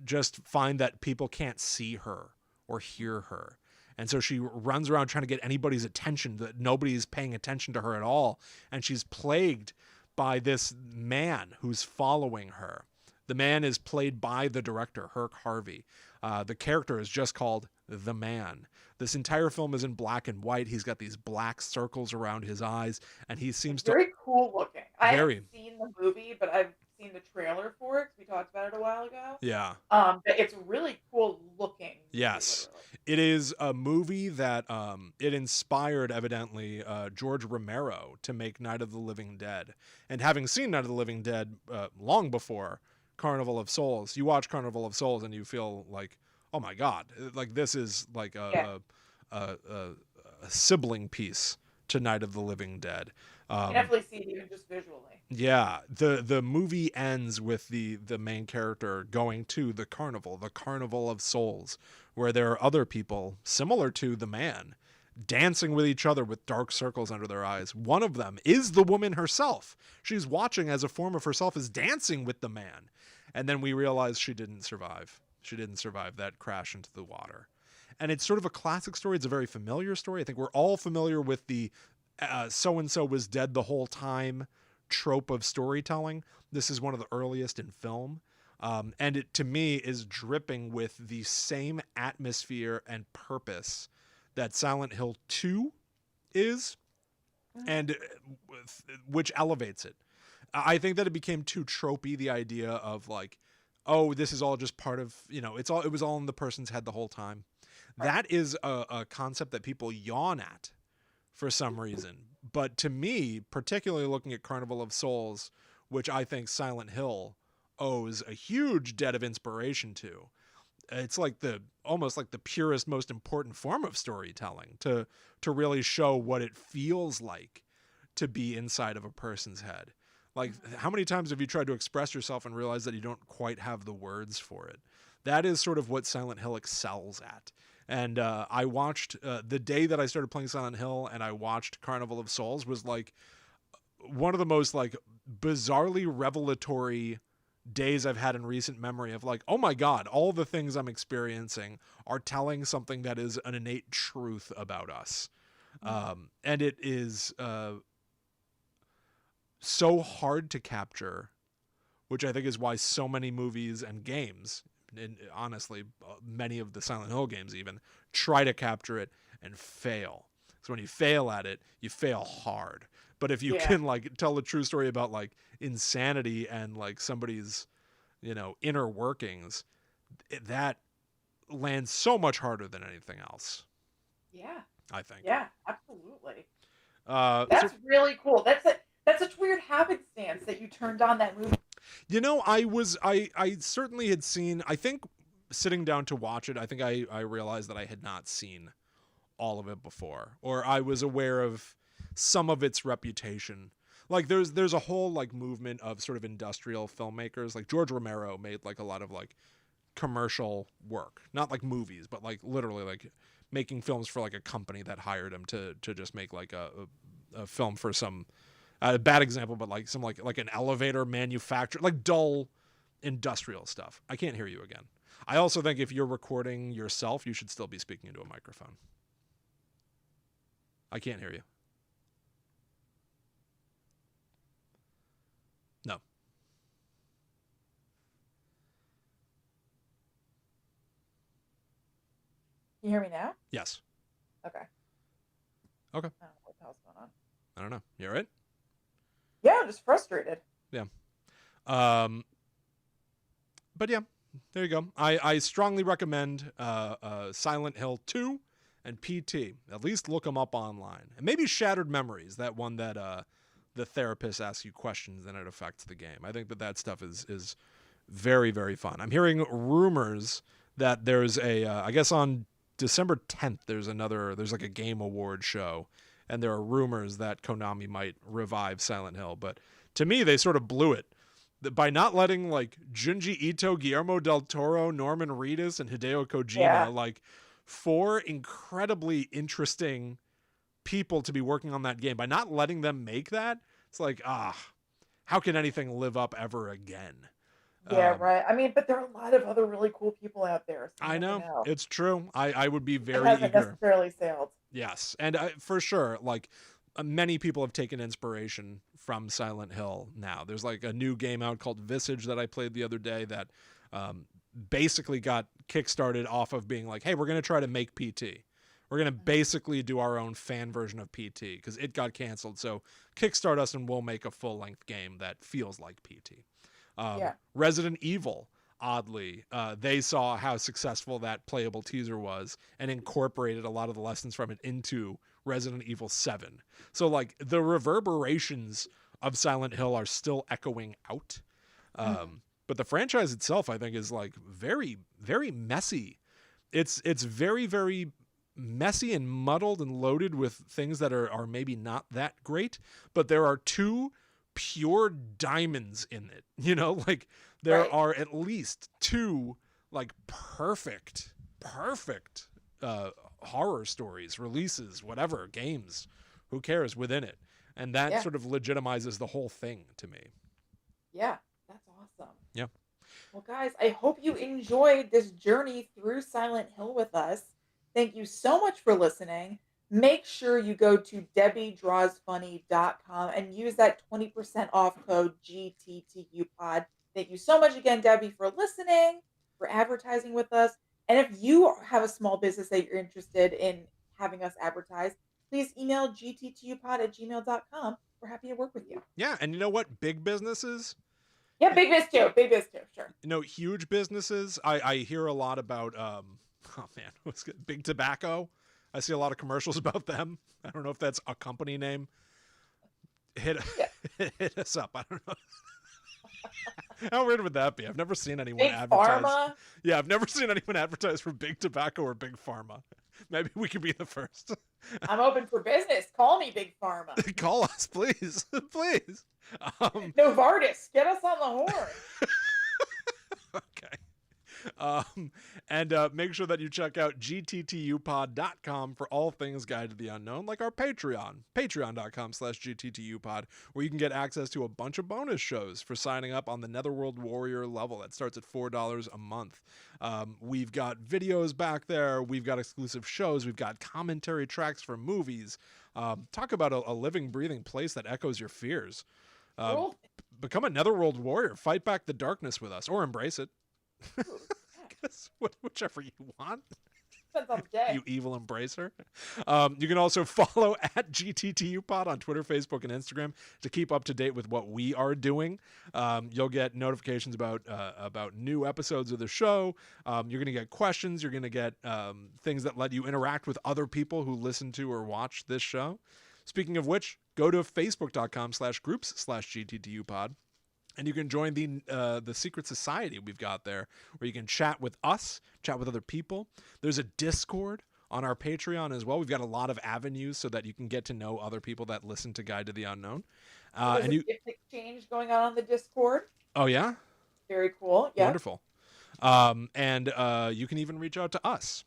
just find that people can't see her or hear her. And so she runs around trying to get anybody's attention, that nobody's paying attention to her at all. And she's plagued by this man who's following her. The man is played by the director, Herc Harvey. The character is just called The Man. This entire film is in black and white. He's got these black circles around his eyes, and he seems very cool looking. I haven't seen the movie, but I've seen the trailer for it, because we talked about it a while ago. Yeah. But it's really cool looking. Yes. It is a movie that it inspired, evidently, George Romero to make Night of the Living Dead. And having seen Night of the Living Dead long before Carnival of Souls, you watch Carnival of Souls and you feel like, oh my God, like this is like a sibling piece to Night of the Living Dead. You can definitely see it even just visually. Yeah, the movie ends with the main character going to the Carnival of Souls, where there are other people similar to the man dancing with each other with dark circles under their eyes. One of them is the woman herself. She's watching as a form of herself is dancing with the man. And then we realize she didn't survive. She didn't survive that crash into the water. And it's sort of a classic story. It's a very familiar story. I think we're all familiar with the so-and-so was dead the whole time trope of storytelling. This is one of the earliest in film. And it, to me, is dripping with the same atmosphere and purpose that Silent Hill 2 is, and which elevates it. I think that it became too tropey, the idea of like oh, this is all just part of, it was all in the person's head the whole time. Right. That is a concept that people yawn at for some reason. But to me, particularly looking at Carnival of Souls, which I think Silent Hill owes a huge debt of inspiration to, it's like almost like the purest, most important form of storytelling to really show what it feels like to be inside of a person's head. Like, how many times have you tried to express yourself and realized that you don't quite have the words for it? That is sort of what Silent Hill excels at. And I watched the day that I started playing Silent Hill, and I watched Carnival of Souls, was like one of the most like bizarrely revelatory days I've had in recent memory of like, oh my God, all the things I'm experiencing are telling something that is an innate truth about us. And it is so hard to capture, which I think is why so many movies and games, and honestly, many of the Silent Hill games even, try to capture it and fail. So when you fail at it, you fail hard. But if you Yeah. can like tell a true story about like insanity and like somebody's, inner workings, that lands so much harder than anything else, Yeah. I think. Yeah. Absolutely. So, That's really cool. That's such weird happenstance that you turned on that movie. I certainly had seen, I think sitting down to watch it, I think I realized that I had not seen all of it before, or I was aware of some of its reputation. Like there's a whole like movement of sort of industrial filmmakers. Like George Romero made like a lot of like commercial work, not like movies, but like literally like making films for like a company that hired him to just make like a film for some bad example, but like some like an elevator manufacturer, like dull industrial stuff. I can't hear you again. I also think if you're recording yourself, you should still be speaking into a microphone. I can't hear you. No. Can you hear me now? Yes. Okay. Okay. I don't know what the hell's going on. I don't know. You all right? Yeah, I'm just frustrated. Yeah. Um, but yeah, there you go. I strongly recommend Silent Hill 2 and PT. At least look them up online. And maybe Shattered Memories, that one that the therapist asks you questions and it affects the game. I think that stuff is very, very fun. I'm hearing rumors that there's I guess on December 10th, there's like a game award show, and there are rumors that Konami might revive Silent Hill. But to me, they sort of blew it by not letting like Junji Ito, Guillermo del Toro, Norman Reedus, and Hideo Kojima, Yeah. like four incredibly interesting people to be working on that game. By not letting them make that, it's like, how can anything live up ever again? Yeah, right. I mean, but there are a lot of other really cool people out there, so you I never know, know. it's true. I would be It very hasn't eager. necessarily sailed. Yes, and for sure, like many people have taken inspiration from Silent Hill now. There's like a new game out called Visage that I played the other day that basically got kickstarted off of being like, hey, we're going to try to make PT. We're going to basically do our own fan version of PT because it got canceled. So kickstart us and we'll make a full-length game that feels like PT. Yeah. Resident Evil, oddly, they saw how successful that playable teaser was and incorporated a lot of the lessons from it into Resident Evil 7. So like the reverberations of Silent Hill are still echoing out. But the franchise itself, I think, is like very, very messy. It's very, very messy and muddled and loaded with things that are maybe not that great, but there are two pure diamonds in it. Like there Right. are at least two like perfect horror stories, releases, whatever, games, who cares, within it. And that Yeah. sort of legitimizes the whole thing to me. Yeah. That's awesome. Yeah. Well, guys, I hope you enjoyed this journey through Silent Hill with us. Thank you so much for listening. Make sure you go to DebbieDrawsFunny.com and use that 20% off code GTTUPod. Thank you so much again, Debbie, for listening, for advertising with us. And if you have a small business that you're interested in having us advertise, please email gttupod@gmail.com. We're happy to work with you. Yeah. And you know what? Big businesses, Yeah, big biz too. Big biz too. Sure. You know, huge businesses. I hear a lot about. Oh man, what's good? Big Tobacco. I see a lot of commercials about them. I don't know if that's a company name. Hit Yeah. hit us up. I don't know. How weird would that be? I've never seen anyone Big advertise. Pharma. Yeah, I've never seen anyone advertise for Big Tobacco or Big Pharma. Maybe we could be the first. I'm open for business. Call me Big Pharma. Call us, please, please. Novartis, get us on the horn. Okay. And make sure that you check out gttupod.com for all things Guide to the Unknown, like our Patreon, patreon.com/gttupod, where you can get access to a bunch of bonus shows for signing up on the Netherworld Warrior level. That starts at $4 a month. We've got videos back there. We've got exclusive shows. We've got commentary tracks for movies. Talk about a living, breathing place that echoes your fears. Cool. Become a Netherworld Warrior. Fight back the darkness with us, or embrace it. Whichever you want. Depends on the day. You evil embracer. You can also follow at GTTUpod on Twitter, Facebook, and Instagram to keep up to date with what we are doing. You'll get notifications about new episodes of the show. You're going to get questions. You're going to get things that let you interact with other people who listen to or watch this show. Speaking of which, go to facebook.com/groups/GTTUpod. And you can join the secret society we've got there, where you can chat with us, chat with other people. There's a Discord on our Patreon as well. We've got a lot of avenues so that you can get to know other people that listen to Guide to the Unknown. There's a gift exchange going on the Discord. Oh, yeah? Very cool. Yeah. Wonderful. And you can even reach out to us.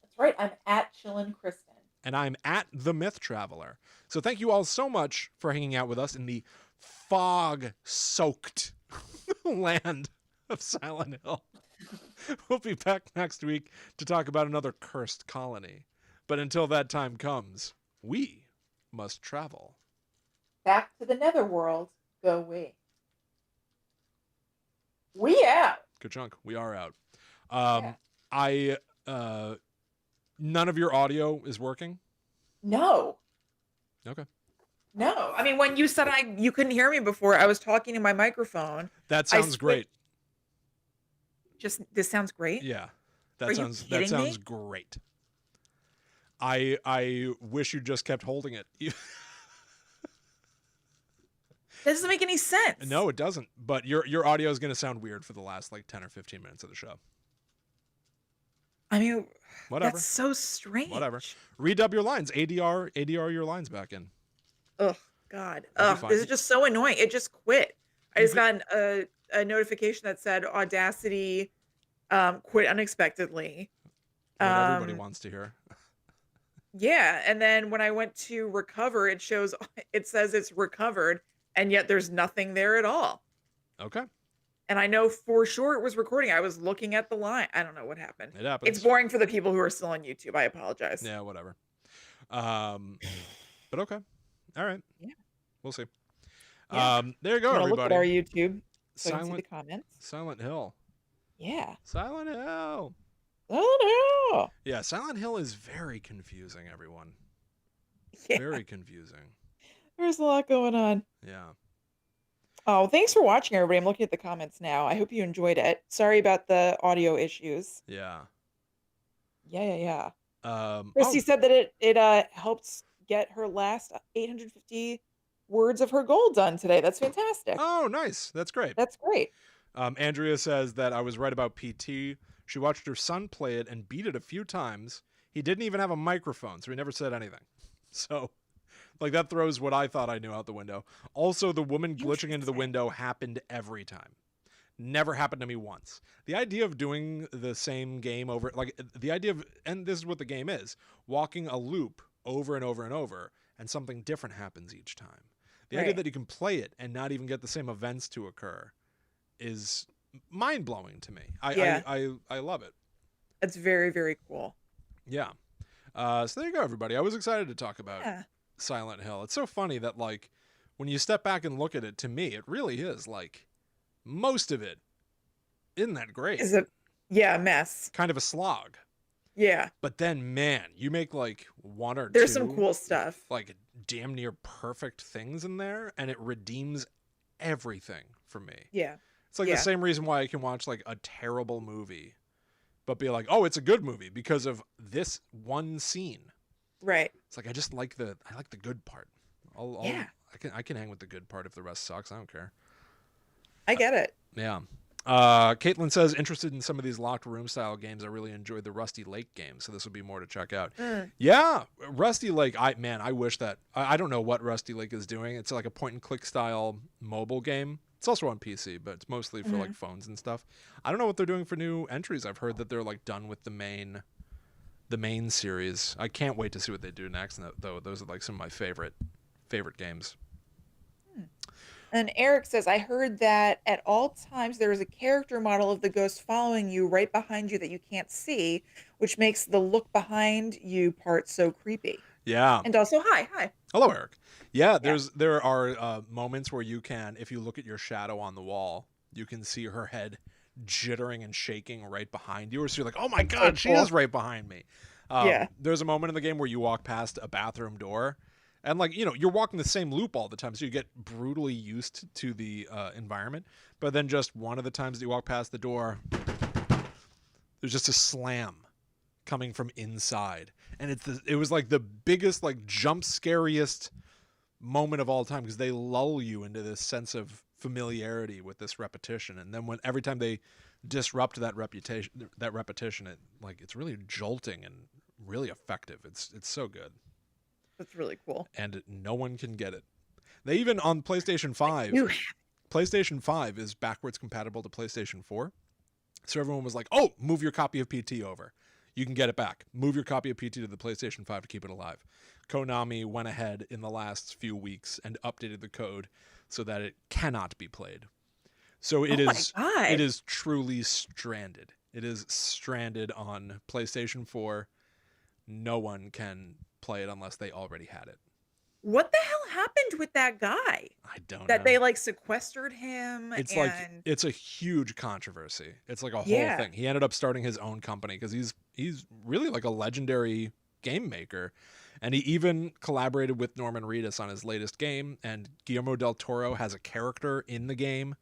That's right. I'm at Chillin' Kristen. And I'm at The Myth Traveler. So thank you all so much for hanging out with us in the fog-soaked land of Silent Hill. We'll be back next week to talk about another cursed colony. But until that time comes, we must travel. Back to the Netherworld go we. We out. Good chunk. We are out. Yeah. None of your audio is working? No. Okay. No. I mean, when you said you couldn't hear me before, I was talking to my microphone. That sounds great. This sounds great? Yeah. That sounds me? great. I wish you just kept holding it. That doesn't make any sense. No, it doesn't. But your audio is going to sound weird for the last like 10 or 15 minutes of the show. I mean, whatever. That's so strange. Whatever. Redub your lines. ADR your lines back in. Ugh, God. Ugh, this is just so annoying. It just quit. I just got a notification that said Audacity quit unexpectedly. What everybody wants to hear. Yeah, and then when I went to recover, it says it's recovered, and yet there's nothing there at all. Okay. And I know for sure it was recording. I was looking at the line. I don't know what happened. It happens. It's boring for the people who are still on YouTube. I apologize. Yeah, whatever. But okay. All right. Yeah. We'll see. Yeah. There you go, everybody. Look at our YouTube so I can see Silent the comments. Silent Hill. Yeah. Silent Hill. Silent Hill. Yeah, Silent Hill is very confusing, everyone. Yeah. Very confusing. There's a lot going on. Yeah. Oh, thanks for watching, everybody. I'm looking at the comments now. I hope you enjoyed it. Sorry about the audio issues. Yeah. Yeah. Christy said that it helped get her last 850 words of her goal done today. That's fantastic. Oh, nice. That's great. That's great. Andrea says that I was right about PT. She watched her son play it and beat it a few times. He didn't even have a microphone, so he never said anything. So, like, that throws what I thought I knew out the window. Also, the woman glitching into the window happened every time. Never happened to me once. The idea of doing the same game over, like, the idea of, and this is what the game is, walking a loop over and over and over, and something different happens each time. The idea that you can play it and not even get the same events to occur is mind-blowing to me. I love it. It's very, very cool. Yeah. So there you go, everybody. I was excited to talk about Silent Hill. It's so funny that, like, when you step back and look at it, to me, it really is, like, most of it isn't that great. Is it? Yeah, a mess. Kind of a slog. Yeah. But then, man, you make, like, one or There's two, some cool stuff. like, damn near perfect things in there, and it redeems everything for me. Yeah. It's like the Yeah. same reason why I can watch like a terrible movie, but be like, oh, it's a good movie because of this one scene. Right. It's like I like the good part. Yeah. I can hang with the good part if the rest sucks. I don't care. I get it. Yeah. Caitlin says, interested in some of these locked room style games. I really enjoyed the Rusty Lake game, so this would be more to check out. Yeah, Rusty Lake. I wish that I don't know what Rusty Lake is doing. It's like a point and click style mobile game. It's also on PC, but it's mostly for like phones and stuff. I don't know what they're doing for new entries. I've heard that they're like done with the main series. I can't wait to see what they do next. Though those are like some of my favorite games. And Eric says, I heard that at all times there is a character model of the ghost following you right behind you that you can't see, which makes the look behind you part so creepy. Yeah. And also, hi. Hello, Eric. Yeah, there are moments where you can, if you look at your shadow on the wall, you can see her head jittering and shaking right behind you. Or so you're like, oh my God, she is right behind me. There's a moment in the game where you walk past a bathroom door. And like, you're walking the same loop all the time, so you get brutally used to the environment. But then just one of the times that you walk past the door, there's just a slam coming from inside. And it was like the biggest, like, jump scariest moment of all time, because they lull you into this sense of familiarity with this repetition. And then every time they disrupt that repetition, it's really jolting and really effective. It's so good. That's really cool. And no one can get it. They even on PlayStation 5, PlayStation 5 is backwards compatible to PlayStation 4. So everyone was like, oh, move your copy of PT over. You can get it back. Move your copy of PT to the PlayStation 5 to keep it alive. Konami went ahead in the last few weeks and updated the code so that it cannot be played. So it is truly stranded. It is stranded on PlayStation 4. No one can play it unless they already had it. What the hell happened with that guy? I don't know. That they like sequestered him. It's a huge controversy. It's like a whole thing. He ended up starting his own company because he's really like a legendary game maker. And he even collaborated with Norman Reedus on his latest game. And Guillermo del Toro has a character in the game,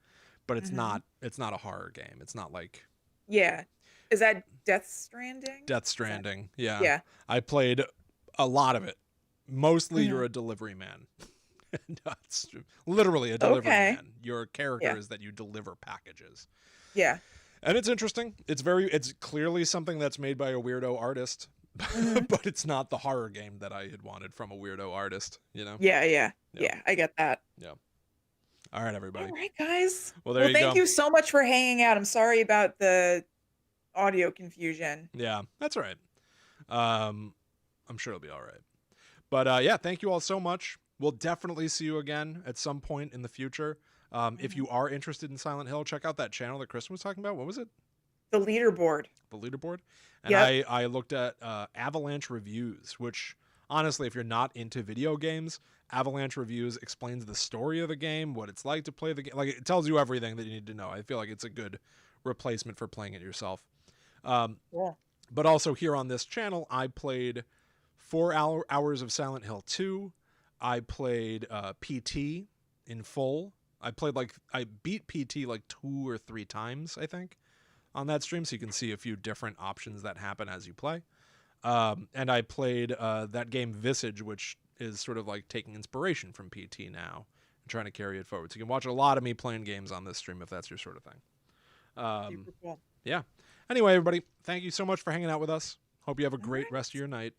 but it's not a horror game. It's not like... Yeah. Is that Death Stranding? Death Stranding. Yeah. I played a lot of it. Mostly you're a delivery man. It's literally a delivery man. Your character is that you deliver packages. Yeah. And it's interesting. It's clearly something that's made by a weirdo artist, but it's not the horror game that I had wanted from a weirdo artist, Yeah, I get that. Yeah. All right, everybody. All right, guys. Well, there you go. Thank you so much for hanging out. I'm sorry about the audio confusion. Yeah, that's all right. I'm sure it'll be all right. But yeah, thank you all so much. We'll definitely see you again at some point in the future. If you are interested in Silent Hill, check out that channel that Kristen was talking about. What was it? The leaderboard. The leaderboard? And I looked at Avalanche Reviews, which honestly, if you're not into video games, Avalanche Reviews explains the story of the game, what it's like to play the game. Like, it tells you everything that you need to know. I feel like it's a good replacement for playing it yourself. But also here on this channel, I played 4 hours of Silent Hill 2. I played PT in full. I beat PT like 2 or 3 times, I think, on that stream. So you can see a few different options that happen as you play. And I played that game Visage, which is sort of like taking inspiration from PT now and trying to carry it forward. So you can watch a lot of me playing games on this stream if that's your sort of thing. Super cool. Yeah. Anyway, everybody, thank you so much for hanging out with us. Hope you have a great rest of your night.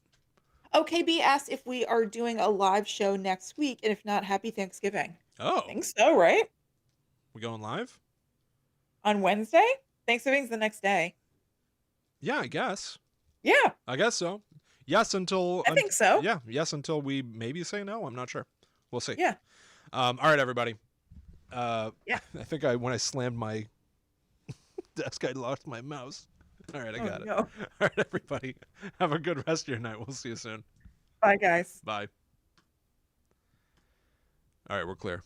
OKB asked if we are doing a live show next week, and if not, happy Thanksgiving. Oh. I think so, right? We going live? On Wednesday? Thanksgiving's the next day. Yeah, I guess. Yeah. I guess so. Yes, until... I think so. Yeah, yes, until we maybe say no. I'm not sure. We'll see. Yeah. All right, everybody. Yeah. I think when I slammed my desk, I lost my mouse. All right, I got it. No. All right, everybody. Have a good rest of your night. We'll see you soon. Bye, guys. Bye. All right, we're clear.